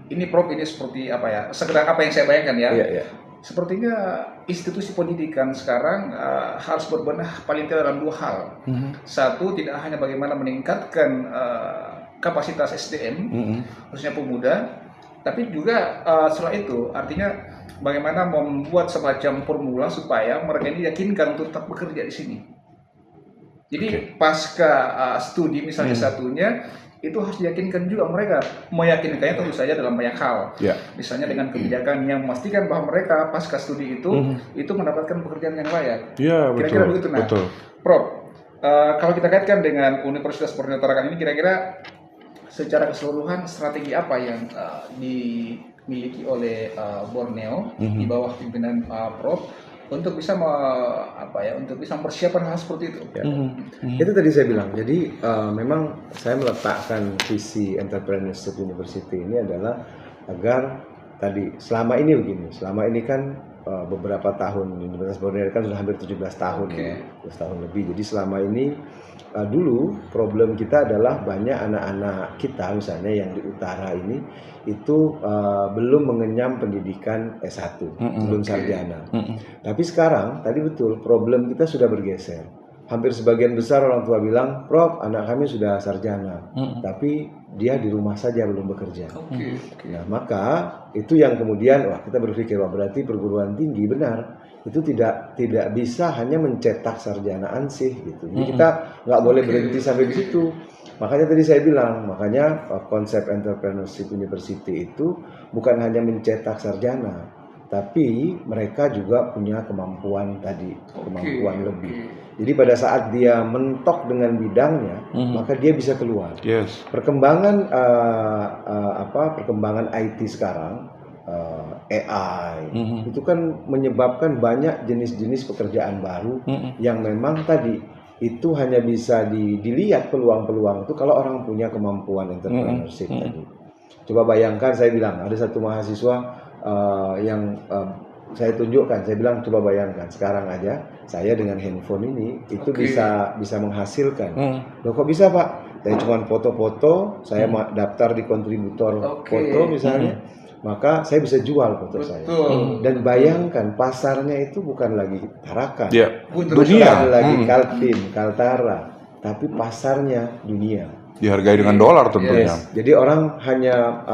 ini Prof ini seperti sekedar apa yang saya bayangkan ya. Sepertinya institusi pendidikan sekarang harus berbenah paling tidak dalam dua hal. Satu, tidak hanya bagaimana meningkatkan kapasitas SDM, khususnya pemuda, tapi juga setelah itu artinya bagaimana membuat semacam formula supaya mereka ini yakinkan untuk tetap bekerja di sini. Jadi pasca studi misalnya satunya itu harus diyakinkan juga mereka, meyakinkannya tentu saja dalam banyak hal. Misalnya dengan kebijakan yang memastikan bahwa mereka pasca studi itu mendapatkan pekerjaan yang layak. Kira-kira begitu. Nah, Prof, kalau kita kaitkan dengan Universitas Borneo Tarakan ini, kira-kira secara keseluruhan strategi apa yang dimiliki oleh Borneo di bawah pimpinan Prof untuk bisa untuk bisa mempersiapkan hal seperti itu. Itu tadi saya bilang. Jadi memang saya meletakkan visi Entrepreneurship University ini adalah agar tadi selama ini kan beberapa tahun Universitas Borneo kan sudah hampir 17 tahun 17 tahun lebih. Jadi selama ini dulu problem kita adalah banyak anak-anak kita misalnya yang di utara ini itu belum mengenyam pendidikan S1, belum sarjana. Tapi sekarang tadi betul problem kita sudah bergeser. Hampir sebagian besar orang tua bilang, Prof, anak kami sudah sarjana, tapi dia di rumah saja belum bekerja. Nah, maka itu yang kemudian kita berpikir berarti perguruan tinggi benar itu tidak bisa hanya mencetak sarjana ansih gitu. Jadi kita nggak boleh berhenti sampai di situ. Makanya tadi saya bilang, konsep Entrepreneurship University itu bukan hanya mencetak sarjana, tapi mereka juga punya kemampuan lebih. Jadi pada saat dia mentok dengan bidangnya, maka dia bisa keluar. Yes. Perkembangan perkembangan IT sekarang, AI itu kan menyebabkan banyak jenis-jenis pekerjaan baru yang memang tadi itu hanya bisa dilihat peluang-peluang itu kalau orang punya kemampuan entrepreneurship tadi. Coba bayangkan, saya bilang ada satu mahasiswa yang saya tunjukkan, saya bilang coba bayangkan sekarang aja saya dengan handphone ini itu bisa menghasilkan. Loh kok bisa Pak? Saya cuma foto-foto, saya daftar di kontributor foto misalnya, maka saya bisa jual foto saya. Dan bayangkan pasarnya itu bukan lagi Tarakan, bukan lagi Kaltim, Kaltara, tapi pasarnya dunia. Dihargai dengan dolar tentunya. Yes. Jadi orang hanya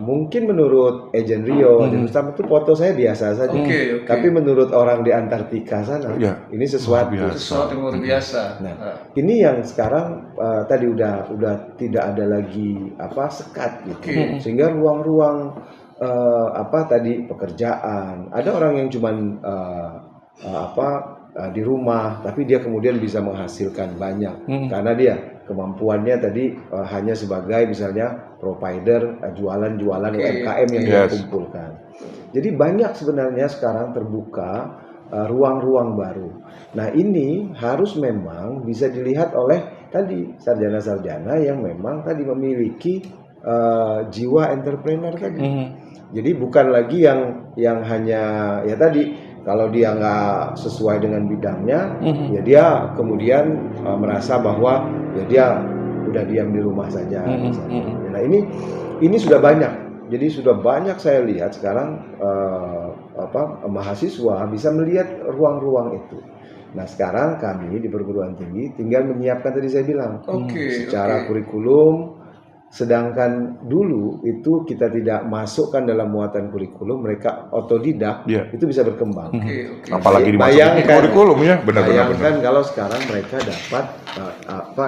mungkin menurut Agent Rio, itu foto saya biasa saja. Tapi menurut orang di Antartika sana, ini sesuatu yang luar biasa. Nah, ini yang sekarang tadi udah tidak ada lagi sekat gitu. Sehingga ruang-ruang tadi pekerjaan. Ada orang yang cuman di rumah, tapi dia kemudian bisa menghasilkan banyak karena dia kemampuannya tadi hanya sebagai misalnya provider jualan-jualan UMKM yang dia kumpulkan. Jadi banyak sebenarnya sekarang terbuka ruang-ruang baru. Nah ini harus memang bisa dilihat oleh tadi sarjana-sarjana yang memang tadi memiliki jiwa entrepreneur tadi. Jadi bukan lagi yang hanya ya tadi. Kalau dia nggak sesuai dengan bidangnya, ya dia kemudian merasa bahwa ya dia udah diam di rumah saja. Nah ini sudah banyak. Jadi sudah banyak saya lihat sekarang mahasiswa bisa melihat ruang-ruang itu. Nah sekarang kami di perguruan tinggi tinggal menyiapkan tadi saya bilang secara kurikulum. Sedangkan dulu itu kita tidak masukkan dalam muatan kurikulum, mereka otodidak, itu bisa berkembang. Apalagi dimasukin di kurikulum ya, benar-benar. Bayangkan kalau sekarang mereka dapat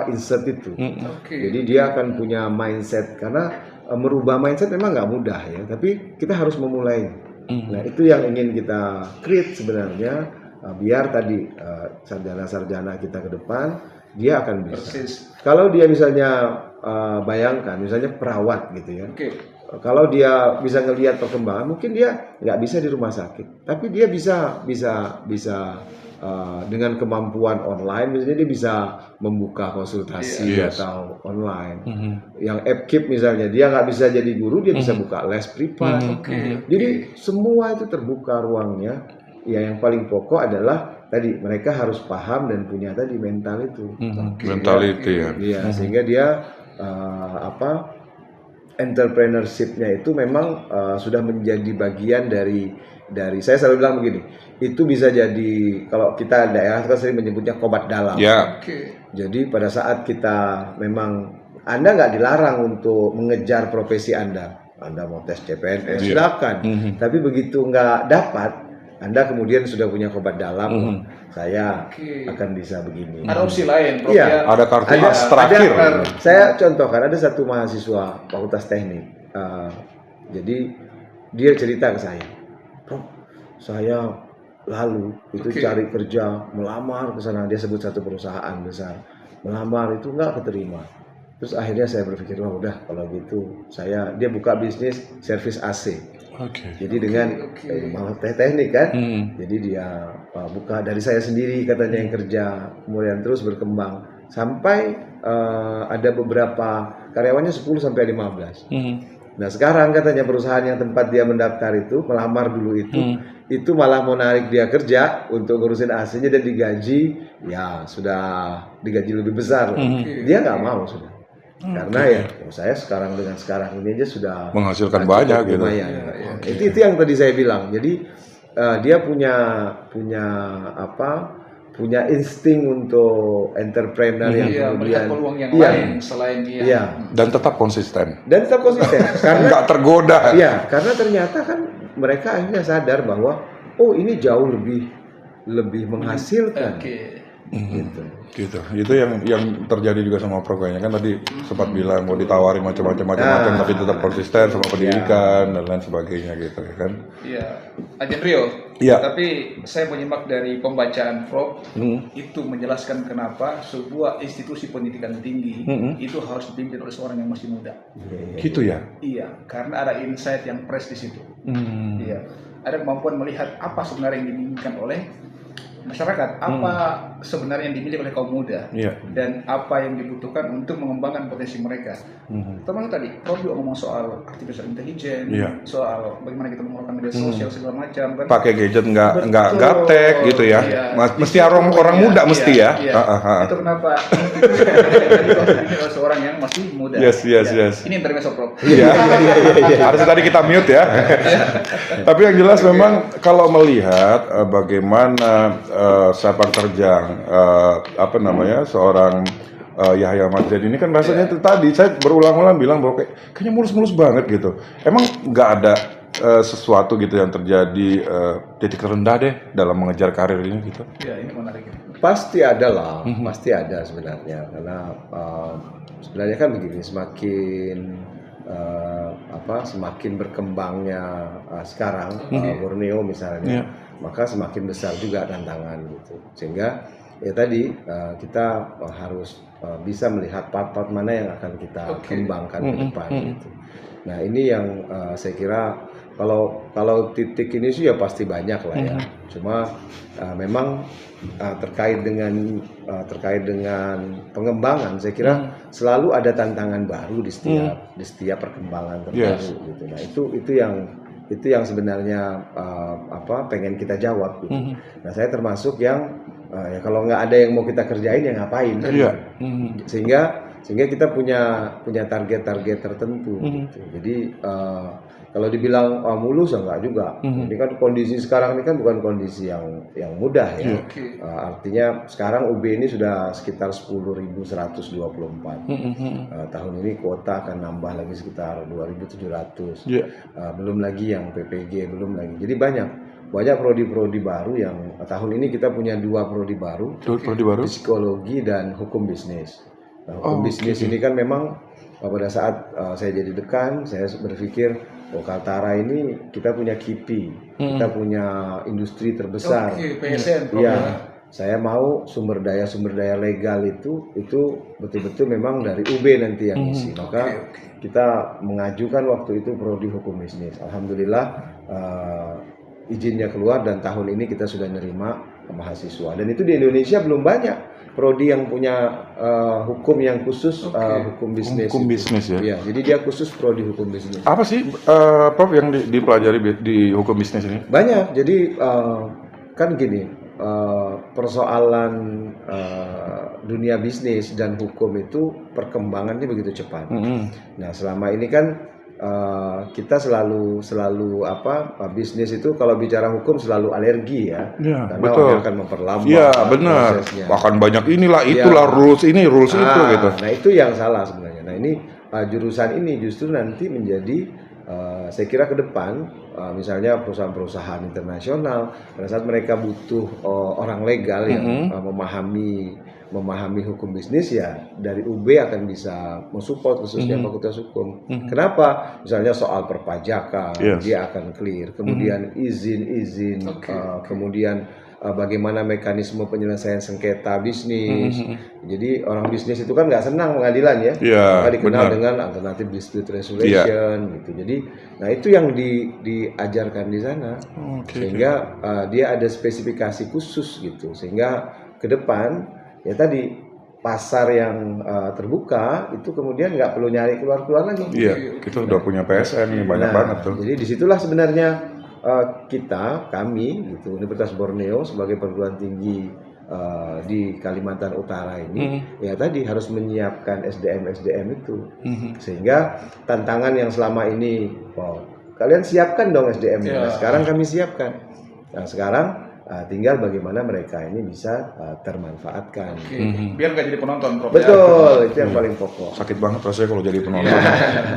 insert itu. Jadi dia akan punya mindset, karena merubah mindset memang nggak mudah ya, tapi kita harus memulai. Nah itu yang ingin kita create sebenarnya, biar tadi sarjana-sarjana kita ke depan dia akan bisa. Kalau dia misalnya bayangkan misalnya perawat gitu ya. Kalau dia bisa ngelihat perkembangan, mungkin dia nggak bisa di rumah sakit, tapi dia bisa dengan kemampuan online, misalnya dia bisa membuka konsultasi atau online. Yang Epkeep misalnya, dia nggak bisa jadi guru, dia bisa buka les privat. Jadi semua itu terbuka ruangnya. Ya yang paling pokok adalah tadi mereka harus paham dan punya tadi mental itu. Mentality ya. Iya, sehingga dia entrepreneurship-nya itu memang sudah menjadi bagian dari saya selalu bilang begini, itu bisa jadi kalau kita daerah kita sering menyebutnya kobat dalam. Jadi pada saat kita memang Anda nggak dilarang untuk mengejar profesi Anda mau tes CPNS silakan, tapi begitu nggak dapat Anda kemudian sudah punya kobat dalam, saya akan bisa begini. Ada opsi lain, Prof. Iya, ada kartu as terakhir. Saya contohkan, ada satu mahasiswa Fakultas Teknik, jadi dia cerita ke saya, Prof, saya lalu itu cari kerja, melamar ke sana, dia sebut satu perusahaan besar, melamar itu nggak keterima. Terus akhirnya saya berpikir, wah udah kalau gitu dia buka bisnis servis AC. Jadi dengan teknik kan, jadi dia buka dari saya sendiri katanya yang kerja, kemudian terus berkembang sampai ada beberapa karyawannya 10 sampai 15. Nah sekarang katanya perusahaan yang tempat dia mendaftar itu, melamar dulu itu malah mau narik dia kerja untuk ngurusin AC-nya dan digaji, ya sudah digaji lebih besar. Dia nggak mau sudah. Karena ya saya sekarang dengan sekarang ini aja sudah menghasilkan banyak gitu. Itu yang tadi saya bilang. Jadi dia punya insting untuk entrepreneur yang kemudian peluang yang lain selain dia. Dan tetap konsisten. Karena nggak tergoda. Iya, karena ternyata kan mereka akhirnya sadar bahwa ini jauh lebih menghasilkan. gitu. Gitu. Itu yang terjadi juga sama Prof kayaknya kan tadi sempat bilang mau ditawarin macam-macam tapi tetap konsisten sama pendidikan dan lain sebagainya gitu ya kan. Iya, Ajen Rio. Iya. Tapi saya menyimak dari pembacaan Prof itu menjelaskan kenapa sebuah institusi pendidikan tinggi itu harus dipimpin oleh seorang yang masih muda. Gitu ya. Iya, karena ada insight yang fresh di situ. Iya, ada kemampuan melihat apa sebenarnya yang diinginkan oleh masyarakat, apa sebenarnya yang dimiliki oleh kaum muda, dan apa yang dibutuhkan untuk mengembangkan potensi mereka. Termasuk tadi, Prof juga ngomong soal artificial intelligence, soal bagaimana kita menggunakan media sosial segala macam. Kan? Pakai gadget nggak gaptek gitu ya, mesti orang muda mesti ya. Itu kenapa ini seorang yang masih muda. Yes. Ini intermezzo Prof. Iya. Harusnya tadi kita mute ya. Tapi yang jelas memang kalau melihat bagaimana sepak terjang seorang Yahya Madjad ini kan rasanya itu tadi saya berulang-ulang bilang bahwa kayaknya mulus-mulus banget gitu. Emang nggak ada sesuatu gitu yang terjadi titik rendah deh dalam mengejar karir ini gitu? Ya, ini menarik. Pasti ada lah, pasti ada sebenarnya karena sebenarnya kan begini, semakin berkembangnya sekarang Borneo misalnya, maka semakin besar juga tantangan gitu. Sehingga ya tadi kita harus bisa melihat part-part mana yang akan kita kembangkan ke depan gitu. Nah ini yang saya kira kalau titik ini sih ya pasti banyak lah ya. Cuma memang terkait dengan pengembangan, saya kira selalu ada tantangan baru di setiap perkembangan terbaru gitu. Nah itu yang sebenarnya pengen kita jawab gitu. Nah saya termasuk yang ya kalau nggak ada yang mau kita kerjain ya ngapain kan? Sehingga kita punya target-target tertentu gitu. Jadi kalau dibilang mulus ya enggak juga. Ini kan kondisi sekarang ini kan bukan kondisi yang mudah ya. Artinya sekarang UB ini sudah sekitar 10.124. Tahun ini kuota akan nambah lagi sekitar 2.700. Belum lagi yang PPG, belum lagi. Jadi banyak prodi-prodi baru yang tahun ini kita punya 2 prodi baru. Psikologi dan hukum bisnis. Nah, hukum bisnis ini kan memang pada saat saya jadi dekan, saya berpikir Kaltara ini kita punya KIPI, kita punya industri terbesar. PSN. Iya, saya mau sumber daya legal itu betul-betul memang dari UB nanti yang isi. Maka kita mengajukan waktu itu prodi hukum bisnis. Alhamdulillah izinnya keluar dan tahun ini kita sudah nerima mahasiswa. Dan itu di Indonesia belum banyak prodi yang punya hukum yang khusus hukum bisnis. Hukum bisnis ya. Iya, jadi dia khusus prodi hukum bisnis. Apa sih Prof yang dipelajari di hukum bisnis ini? Banyak. Jadi kan gini, persoalan dunia bisnis dan hukum itu perkembangannya begitu cepat. Nah, selama ini kan kita selalu bisnis itu kalau bicara hukum selalu alergi ya, karena betul. orang akan memperlambat. Iya benar. Bahkan banyak inilah itulah rules ini rules itu gitu. Nah itu yang salah sebenarnya. Nah ini jurusan ini justru nanti menjadi saya kira ke depan misalnya perusahaan-perusahaan internasional pada saat mereka butuh orang legal yang memahami hukum bisnis ya dari UB akan bisa mensupport khususnya Fakultas Hukum. Kenapa? Misalnya soal perpajakan dia akan clear, kemudian izin, kemudian bagaimana mekanisme penyelesaian sengketa bisnis. Jadi orang bisnis itu kan nggak senang pengadilan ya, maka dikenal dengan alternative dispute resolution gitu. Jadi, nah itu yang diajarkan di sana, sehingga dia ada spesifikasi khusus gitu, sehingga ke depan ya tadi pasar yang terbuka itu kemudian nggak perlu nyari keluar lagi. Iya, kita udah punya PSN ini banyak banget tuh. Jadi disitulah sebenarnya kami gitu Universitas Borneo sebagai perguruan tinggi di Kalimantan Utara ini ya tadi harus menyiapkan SDM itu sehingga tantangan yang selama ini kalian siapkan dong SDM-nya. Nah, sekarang kami siapkan. Nah, sekarang tinggal bagaimana mereka ini bisa termanfaatkan. Biar nggak jadi penonton, Prof. Betul, itu yang paling pokok. Sakit banget rasanya kalau jadi penonton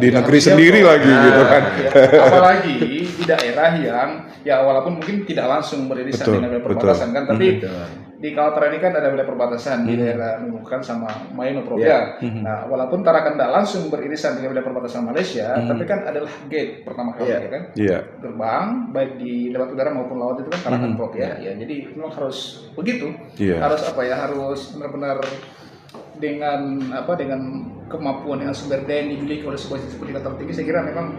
di negeri sendiri lagi gitu kan. Apalagi di daerah yang ya walaupun mungkin tidak langsung beririsan dengan perbatasan kan, tapi di Kaltara ini kan ada wilayah perbatasan di daerah Nunukan sama Maino Prof ya. Nah, walaupun Tarakan tidak langsung beririsan dengan wilayah perbatasan Malaysia, tapi kan adalah gate pertama kali ya kan. Gerbang baik di lewat udara maupun laut itu kan Tarakan Prof ya. Ya, jadi memang harus begitu. Harus apa ya? Harus benar-benar dengan kemampuan yang sumber daya yang dimiliki oleh sebuah institusi pendidikan tertinggi, saya kira memang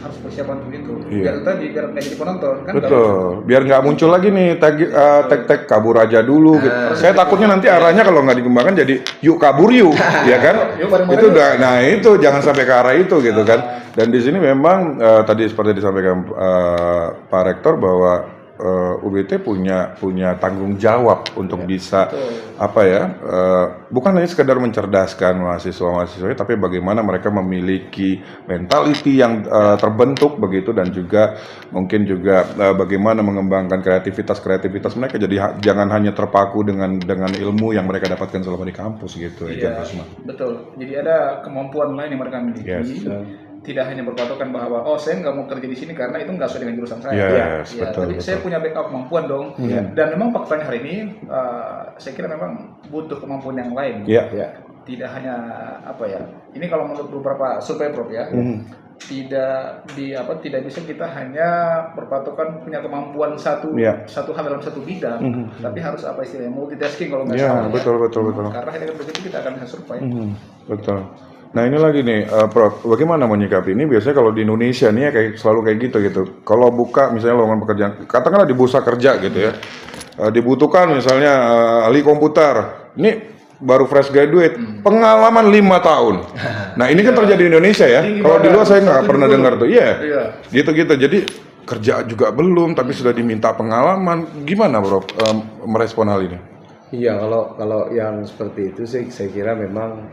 harus persiapan untuk itu. Biar nggak jadi penonton kan. Betul. Biar nggak muncul lagi nih tag kabur aja dulu. Gitu. Saya takutnya nanti arahnya kalau nggak dikembangkan jadi yuk kabur yuk, ya kan? Itu udah. Nah itu jangan sampai ke arah itu gitu kan. Dan di sini memang tadi seperti disampaikan Pak Rektor bahwa UBT punya tanggung jawab untuk bisa bukan hanya sekedar mencerdaskan mahasiswa-mahasiswa, tapi bagaimana mereka memiliki mentality yang terbentuk begitu, dan juga mungkin juga bagaimana mengembangkan kreativitas mereka, jadi jangan hanya terpaku dengan ilmu yang mereka dapatkan selama di kampus gitu. Betul. Jadi ada kemampuan lain yang mereka miliki. Tidak hanya berpatokan bahwa saya nggak mau kerja di sini karena itu nggak sesuai dengan jurusan saya. Tapi saya punya backup kemampuan dong. Dan memang faktanya hari ini saya kira memang butuh kemampuan yang lain. Tidak hanya ini kalau menurut beberapa survei Prof ya. Tidak bisa kita hanya berpatokan punya kemampuan satu hal dalam satu bidang, tapi harus istilahnya multitasking kalau nggak salah. Betul. Karena dengan begitu kita akan bisa survive. Betul. Nah ini lagi nih, Prof, bagaimana menyikapi ini? Biasanya kalau di Indonesia nih ya selalu kayak gitu. Kalau buka misalnya lowongan pekerjaan, katakanlah di bursa kerja gitu ya, dibutuhkan misalnya ahli komputer, ini baru fresh graduate, pengalaman 5 tahun. Nah ini kan terjadi di Indonesia ya. Kalau di luar saya nggak pernah dengar tuh. Gitu. Jadi kerja juga belum, tapi sudah diminta pengalaman. Gimana Prof merespon hal ini? Iya, kalau yang seperti itu sih saya kira memang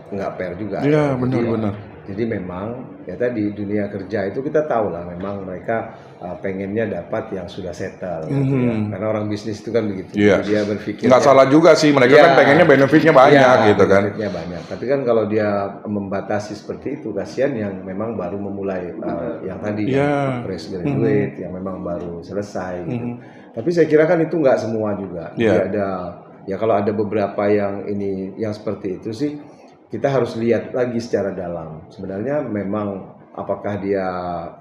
nggak fair juga. Iya, benar. Jadi memang ya tadi dunia kerja itu kita tahu lah, memang mereka pengennya dapat yang sudah settle. Gitu ya. Karena orang bisnis itu kan begitu. Dia berpikir nggak salah juga sih, mereka kan pengennya benefitnya banyak gitu kan. Benefitnya banyak. Tapi kan kalau dia membatasi seperti itu, kasihan yang memang baru memulai yang tadi yang fresh graduate, yang memang baru selesai. Gitu. Tapi saya kira kan itu nggak semua juga. Jadi kalau ada beberapa yang seperti itu sih, kita harus lihat lagi secara dalam. Sebenarnya memang apakah dia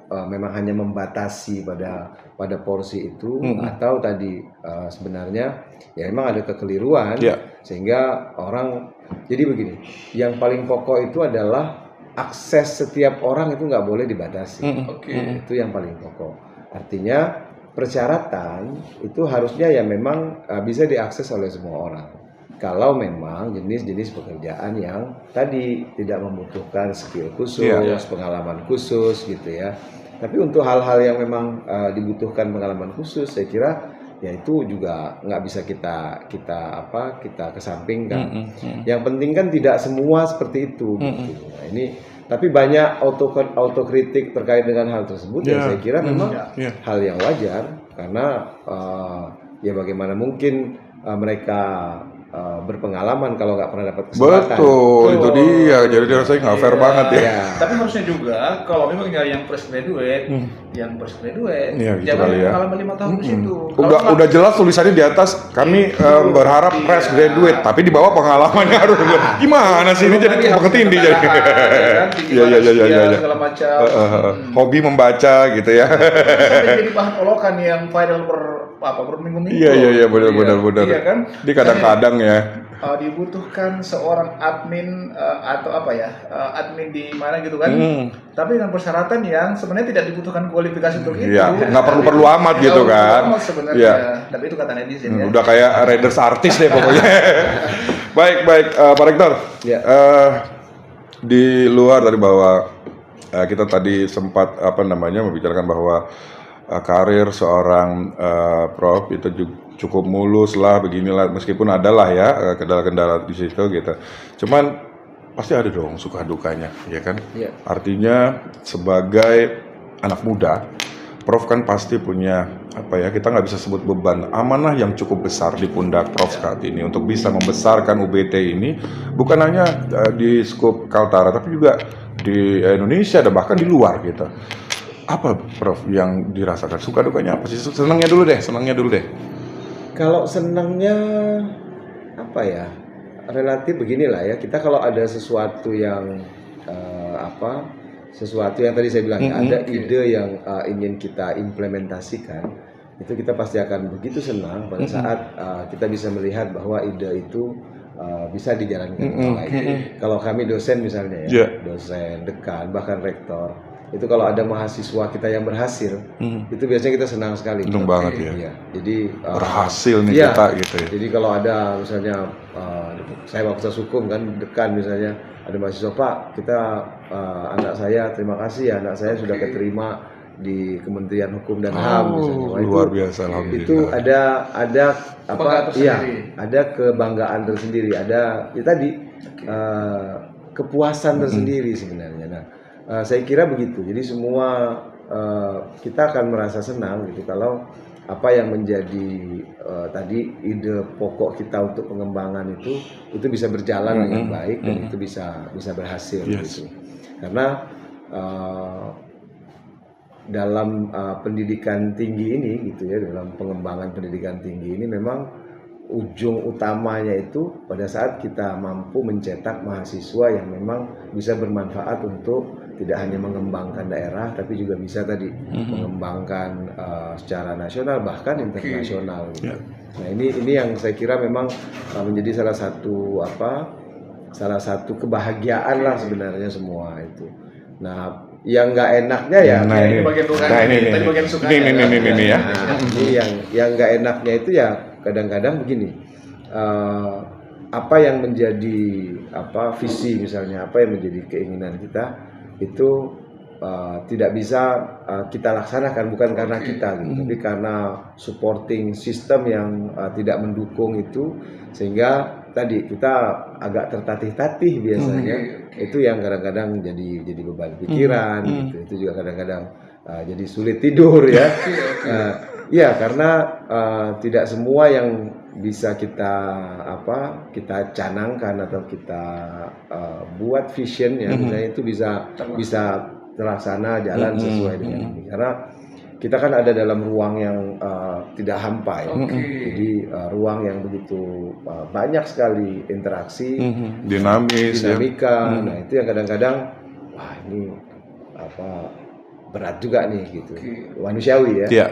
memang hanya membatasi pada porsi itu, atau tadi sebenarnya ya memang ada kekeliruan sehingga orang. Jadi begini, yang paling pokok itu adalah akses setiap orang itu nggak boleh dibatasi. Itu yang paling pokok. Artinya persyaratan itu harusnya ya memang bisa diakses oleh semua orang. Kalau memang jenis-jenis pekerjaan yang tadi tidak membutuhkan skill khusus, pengalaman khusus gitu ya. Tapi untuk hal-hal yang memang dibutuhkan pengalaman khusus, saya kira ya itu juga nggak bisa kita kesampingkan. Yang penting kan tidak semua seperti itu. Gitu. Nah, ini tapi banyak autokritik terkait dengan hal tersebut, yang saya kira memang hal yang wajar, karena ya bagaimana mungkin mereka berpengalaman kalau nggak pernah dapat kesempatan. Betul, itu dia. Jadi rasanya nggak fair banget ya. Tapi harusnya juga kalau memang yang fresh graduate, jangan pengalaman 5 tahun di situ. Udah jelas tulisannya di atas, kami berharap fresh graduate, tapi di bawah pengalamannya harus. Gimana sih ini jadi ketindih jadi. Iya. Segala macam. Hobi membaca gitu ya. Sampai jadi bahan olokan yang viral berminggu-minggu. Iya, benar. Iya kan? Di kadang-kadang ya. Dibutuhkan seorang admin atau admin di mana gitu kan. Tapi dengan persyaratan yang sebenarnya tidak dibutuhkan kualifikasi untuk itu. Iya, nggak perlu amat gitu kan. Sebenarnya. Tapi itu kata netizen ya. Udah kayak Raiders artis deh pokoknya. Baik, Pak Rektor. Di luar dari bahwa kita tadi sempat membicarakan bahwa karir seorang Prof itu cukup mulus lah, beginilah, meskipun adalah ya kendala-kendala di situ gitu. Cuman pasti ada dong suka dukanya, ya kan? Artinya sebagai anak muda, Prof kan pasti punya kita nggak bisa sebut beban, amanah yang cukup besar di pundak Prof saat ini untuk bisa membesarkan UBT ini, bukan hanya di skup Kaltara tapi juga di Indonesia dan bahkan di luar gitu. Apa Prof yang dirasakan? Suka dukanya apa sih? Senangnya dulu deh. Kalau senangnya apa ya? Relatif beginilah ya. Kita kalau ada sesuatu yang sesuatu yang tadi saya bilang ya, ada ide yang ingin kita implementasikan, itu kita pasti akan begitu senang pada saat kita bisa melihat bahwa ide itu bisa dijalankan dengan baik. Kalau kami dosen misalnya ya, dosen, dekan, bahkan rektor, itu kalau ada mahasiswa kita yang berhasil, itu biasanya kita senang sekali. Untung banget ya. Iya. Jadi berhasil nih iya, kita gitu ya. Jadi kalau ada misalnya saya fakultas hukum kan, dekan misalnya, ada mahasiswa, Pak, kita anak saya, terima kasih ya, anak saya sudah keterima di Kementerian Hukum dan HAM misalnya. Wah, luar biasa, alhamdulillah. Itu ada apa? Iya, ada kebanggaan tersendiri, ada ya tadi kepuasan tersendiri sebenarnya. Nah, saya kira begitu. Jadi semua kita akan merasa senang gitu kalau apa yang menjadi tadi ide pokok kita untuk pengembangan itu bisa berjalan dengan baik dan itu bisa berhasil gitu. Karena dalam pendidikan tinggi ini gitu ya, dalam pengembangan pendidikan tinggi ini memang ujung utamanya itu pada saat kita mampu mencetak mahasiswa yang memang bisa bermanfaat untuk tidak hanya mengembangkan daerah tapi juga bisa tadi mengembangkan secara nasional bahkan internasional gitu. Nah, ini yang saya kira memang menjadi salah satu kebahagiaan lah sebenarnya semua itu. Nah, yang nggak enaknya ya ini bagian tadi bagian suka ini ya. Ini yang nggak enaknya itu ya kadang-kadang begini, apa yang menjadi visi misalnya, apa yang menjadi keinginan kita itu tidak bisa kita laksanakan bukan karena kita gitu, tapi karena supporting system yang tidak mendukung itu, sehingga tadi kita agak tertatih-tatih biasanya. Itu yang kadang-kadang jadi beban pikiran gitu. Itu juga kadang-kadang jadi sulit tidur ya. Ya karena tidak semua yang bisa kita canangkan atau kita buat vision ya, misalnya itu bisa terlaksana jalan sesuai dengan ini. Karena kita kan ada dalam ruang yang tidak hampa ya. Jadi ruang yang begitu banyak sekali interaksi, dinamika. Nah, itu yang kadang-kadang wah ini berat juga nih gitu. Manusiawi ya.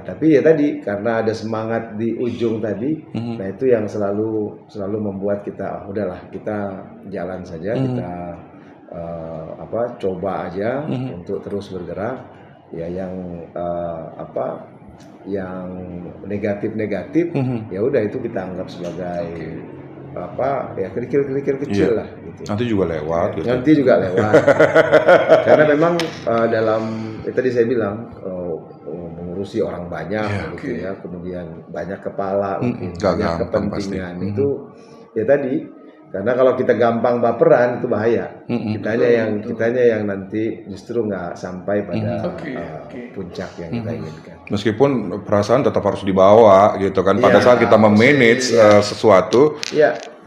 Tapi ya tadi karena ada semangat di ujung tadi, nah itu yang selalu membuat kita udahlah kita jalan saja, kita coba aja untuk terus bergerak. Ya yang yang negatif ya udah itu kita anggap sebagai kerikil kecil lah gitu. Nanti juga lewat gitu. Nanti juga lewat. Karena memang dalam tadi saya bilang mengurusi orang banyak gitu ya, kemudian banyak kepala, banyak kepentingan pasti. Itu ya tadi. Karena kalau kita gampang baperan itu bahaya. Kitanya yang nanti justru nggak sampai pada puncak yang kita inginkan. Meskipun perasaan tetap harus dibawa gitu kan. Pada saat kita memanage sesuatu,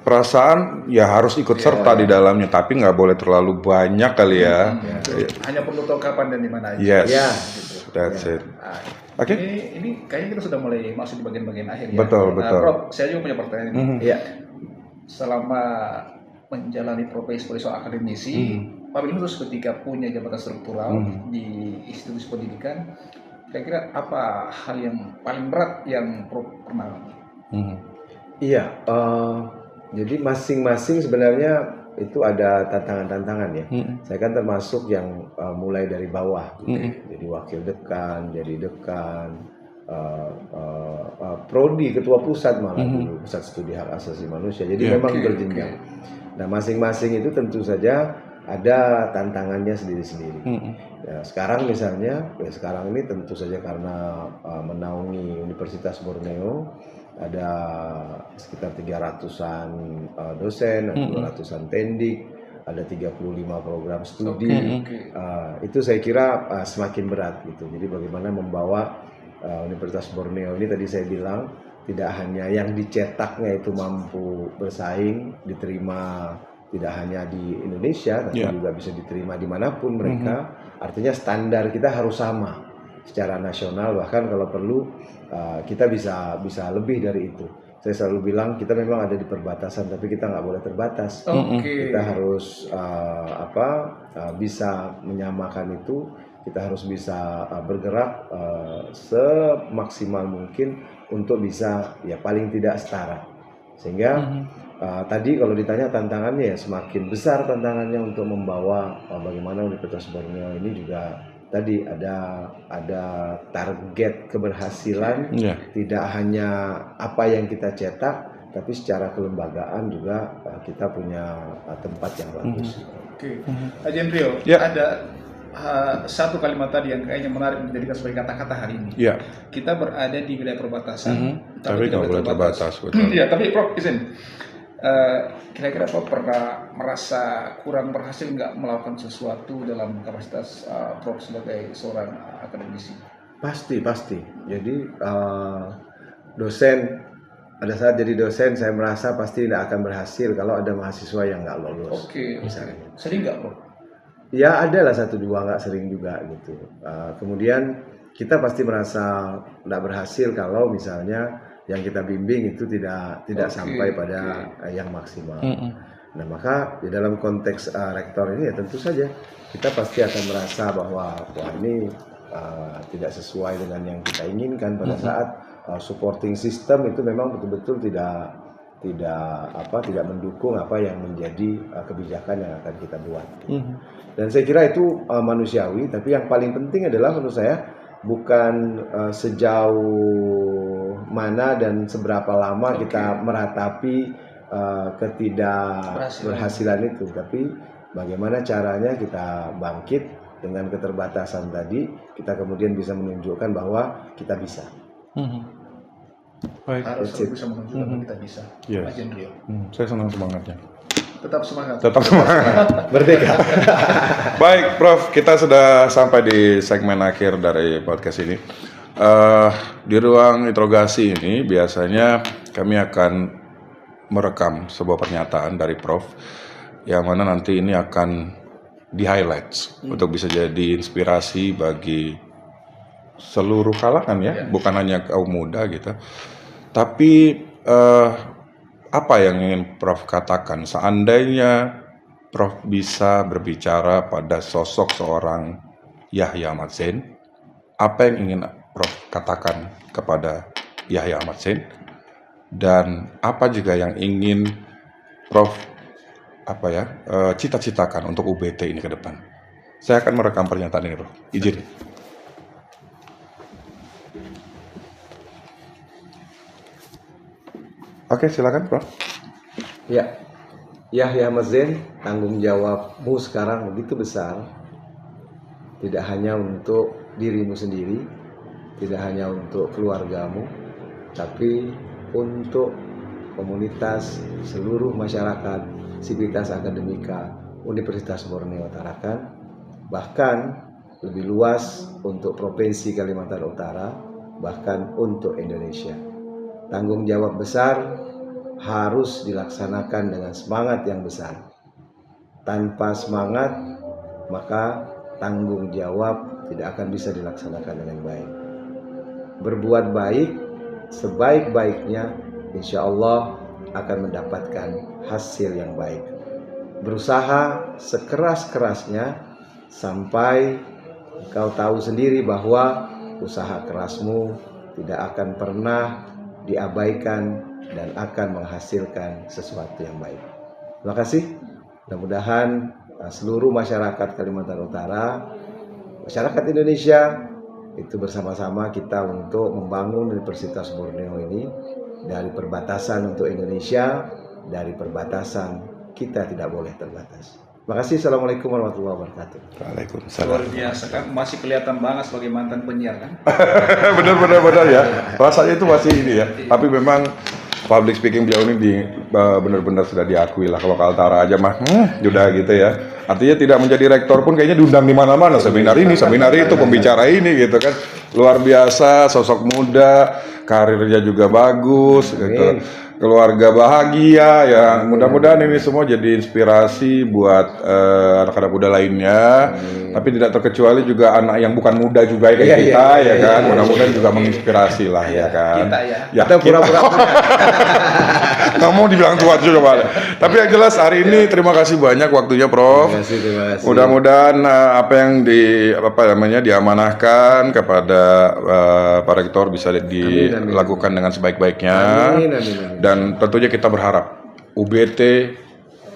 perasaan ya harus ikut serta di dalamnya, tapi nggak boleh terlalu banyak kali ya. Hanya perlu tahu kapan dan di mana aja. Yes, gitu. That's it. Oke. Ini kayaknya kita sudah mulai masuk di bagian-bagian akhir ya. Betul. Prof, saya juga punya pertanyaan ini. Selama menjalani profesi sebagai seorang akademisi, Pak Binus ketika punya jabatan struktural di institusi pendidikan, kira-kira apa hal yang paling berat yang Prof pernah alami? Iya, jadi masing-masing sebenarnya itu ada tantangan-tantangan ya. Saya kan termasuk yang mulai dari bawah, gitu. Jadi wakil dekan, jadi dekan. Prodi, ketua pusat malah dulu, pusat studi hak asasi manusia. Jadi memang berjenjang. Nah, masing-masing itu tentu saja ada tantangannya sendiri-sendiri. Ya, sekarang misalnya, sekarang ini tentu saja karena menaungi Universitas Borneo, ada sekitar 300-an dosen, ada 200-an tendik, ada 35 program studi. Itu saya kira semakin berat gitu. Jadi bagaimana membawa Universitas Borneo ini, tadi saya bilang tidak hanya yang dicetaknya itu mampu bersaing, diterima tidak hanya di Indonesia tapi juga bisa diterima dimanapun mereka. Artinya standar kita harus sama secara nasional, bahkan kalau perlu kita bisa lebih dari itu. Saya selalu bilang kita memang ada di perbatasan, tapi kita nggak boleh terbatas. Kita harus bisa menyamakan itu. Kita harus bisa bergerak semaksimal mungkin untuk bisa ya paling tidak setara. Sehingga tadi kalau ditanya tantangannya ya semakin besar tantangannya untuk membawa bagaimana Universitas Borneo ini juga tadi ada target keberhasilan, tidak hanya apa yang kita cetak, tapi secara kelembagaan juga kita punya tempat yang bagus. Oke, Jendrio, ada satu kalimat tadi yang kayaknya menarik menjadikan sebagai kata-kata hari ini. Kita berada di wilayah perbatasan, tapi nggak boleh terbatas. Iya, tapi Prof izin. Kira-kira Prof pernah merasa kurang berhasil nggak melakukan sesuatu dalam kapasitas Prof sebagai seorang akademisi? Pasti. Jadi dosen, pada saat jadi dosen saya merasa pasti tidak akan berhasil kalau ada mahasiswa yang nggak lolos. Misalnya. Sering nggak Prof? Ya ada lah 1-2, nggak sering juga gitu. Kemudian kita pasti merasa tidak berhasil kalau misalnya yang kita bimbing itu tidak sampai pada yang maksimal. Nah maka di dalam konteks rektor ini ya tentu saja kita pasti akan merasa bahwa ini tidak sesuai dengan yang kita inginkan pada saat supporting system itu memang betul-betul tidak mendukung apa yang menjadi kebijakan yang akan kita buat. Dan saya kira itu manusiawi, tapi yang paling penting adalah menurut saya bukan sejauh mana dan seberapa lama kita meratapi ketidakberhasilan itu, tapi bagaimana caranya kita bangkit dengan keterbatasan tadi, kita kemudian bisa menunjukkan bahwa kita bisa. Baik. Harus bisa menunjukkan bahwa kita bisa. Saya senang semangatnya. Tetap semangat. Merdeka. Baik, Prof, kita sudah sampai di segmen akhir dari podcast ini. Di ruang interogasi ini biasanya kami akan merekam sebuah pernyataan dari Prof yang mana nanti ini akan di-highlight untuk bisa jadi inspirasi bagi seluruh kalangan ya, bukan hanya kaum muda gitu. Tapi apa yang ingin Prof katakan seandainya Prof bisa berbicara pada sosok seorang Yahya Ahmad Zain, apa yang ingin Prof katakan kepada Yahya Ahmad Zain, dan apa juga yang ingin Prof cita-citakan untuk UBT ini ke depan? Saya akan merekam pernyataan ini, Prof. Izin. Oke, silakan, Prof. Ya, Yahya Ahmad Zain, tanggung jawabmu sekarang begitu besar, tidak hanya untuk dirimu sendiri, tidak hanya untuk keluargamu, tapi untuk komunitas, seluruh masyarakat, sivitas akademika Universitas Borneo Tarakan, bahkan lebih luas untuk Provinsi Kalimantan Utara, bahkan untuk Indonesia. Tanggung jawab besar harus dilaksanakan dengan semangat yang besar. Tanpa semangat, maka tanggung jawab tidak akan bisa dilaksanakan dengan baik. Berbuat baik sebaik-baiknya, insya Allah akan mendapatkan hasil yang baik. Berusaha sekeras-kerasnya sampai kau tahu sendiri bahwa usaha kerasmu tidak akan pernah diabaikan dan akan menghasilkan sesuatu yang baik. Terima kasih. Mudah-mudahan seluruh masyarakat Kalimantan Utara, masyarakat Indonesia itu bersama-sama kita untuk membangun Universitas Borneo ini dari perbatasan untuk Indonesia, dari perbatasan kita tidak boleh terbatas. Terima kasih. Assalamualaikum warahmatullahi wabarakatuh. Waalaikumsalam. Luar biasa kan, masih kelihatan banget sebagai mantan penyiar kan? Benar ya. Rasanya itu masih ini ya. Tapi memang public speaking beliau ini benar-benar sudah diakui lah. Kalau Kaltara aja mah, udah gitu ya. Artinya tidak menjadi rektor pun kayaknya diundang di mana-mana. Seminar ini, seminar itu, pembicara ini gitu kan. Luar biasa, sosok muda, karirnya juga bagus gitu. keluarga bahagia ya. Mudah-mudahan ini semua jadi inspirasi buat anak-anak muda lainnya. Tapi tidak terkecuali juga anak yang bukan muda juga kayak kita ya kan. Mudah-mudahan juga menginspirasi lah ya kan. Kita ya. Kita pura-pura punya. Nggak mau dibilang tua juga Pak. Tapi yang jelas hari ini terima kasih banyak waktunya Prof. Terima kasih. Mudah-mudahan apa yang diamanahkan kepada Pak Rektor bisa dilakukan dengan sebaik-baiknya. Amin. Dan tentunya kita berharap UBT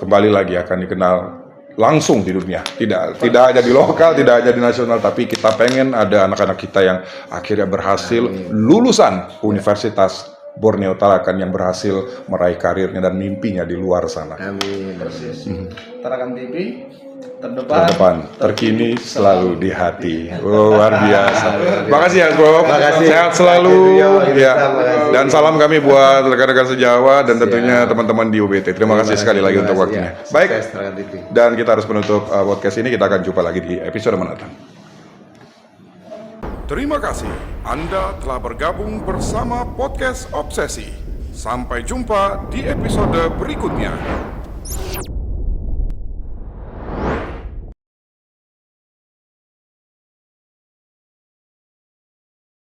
kembali lagi akan dikenal langsung di dunia, tidak hanya di lokal, tidak hanya di nasional, tapi kita pengen ada anak-anak kita yang akhirnya berhasil lulusan Universitas Borneo Tarakan yang berhasil meraih karirnya dan mimpinya di luar sana. Amin. Persis. Tarakan TV Terdepan, terkini, selalu di hati. Luar biasa. Makasih ya, Bro. Makasih. Sehat selalu. Ya. Dan salam kami buat rekan-rekan sejawa dan tentunya teman-teman di UBT. Terima kasih sekali lagi untuk waktunya. Baik. Dan kita harus menutup podcast ini. Kita akan jumpa lagi di episode mendatang. Terima kasih Anda telah bergabung bersama podcast Obsesi. Sampai jumpa di episode berikutnya.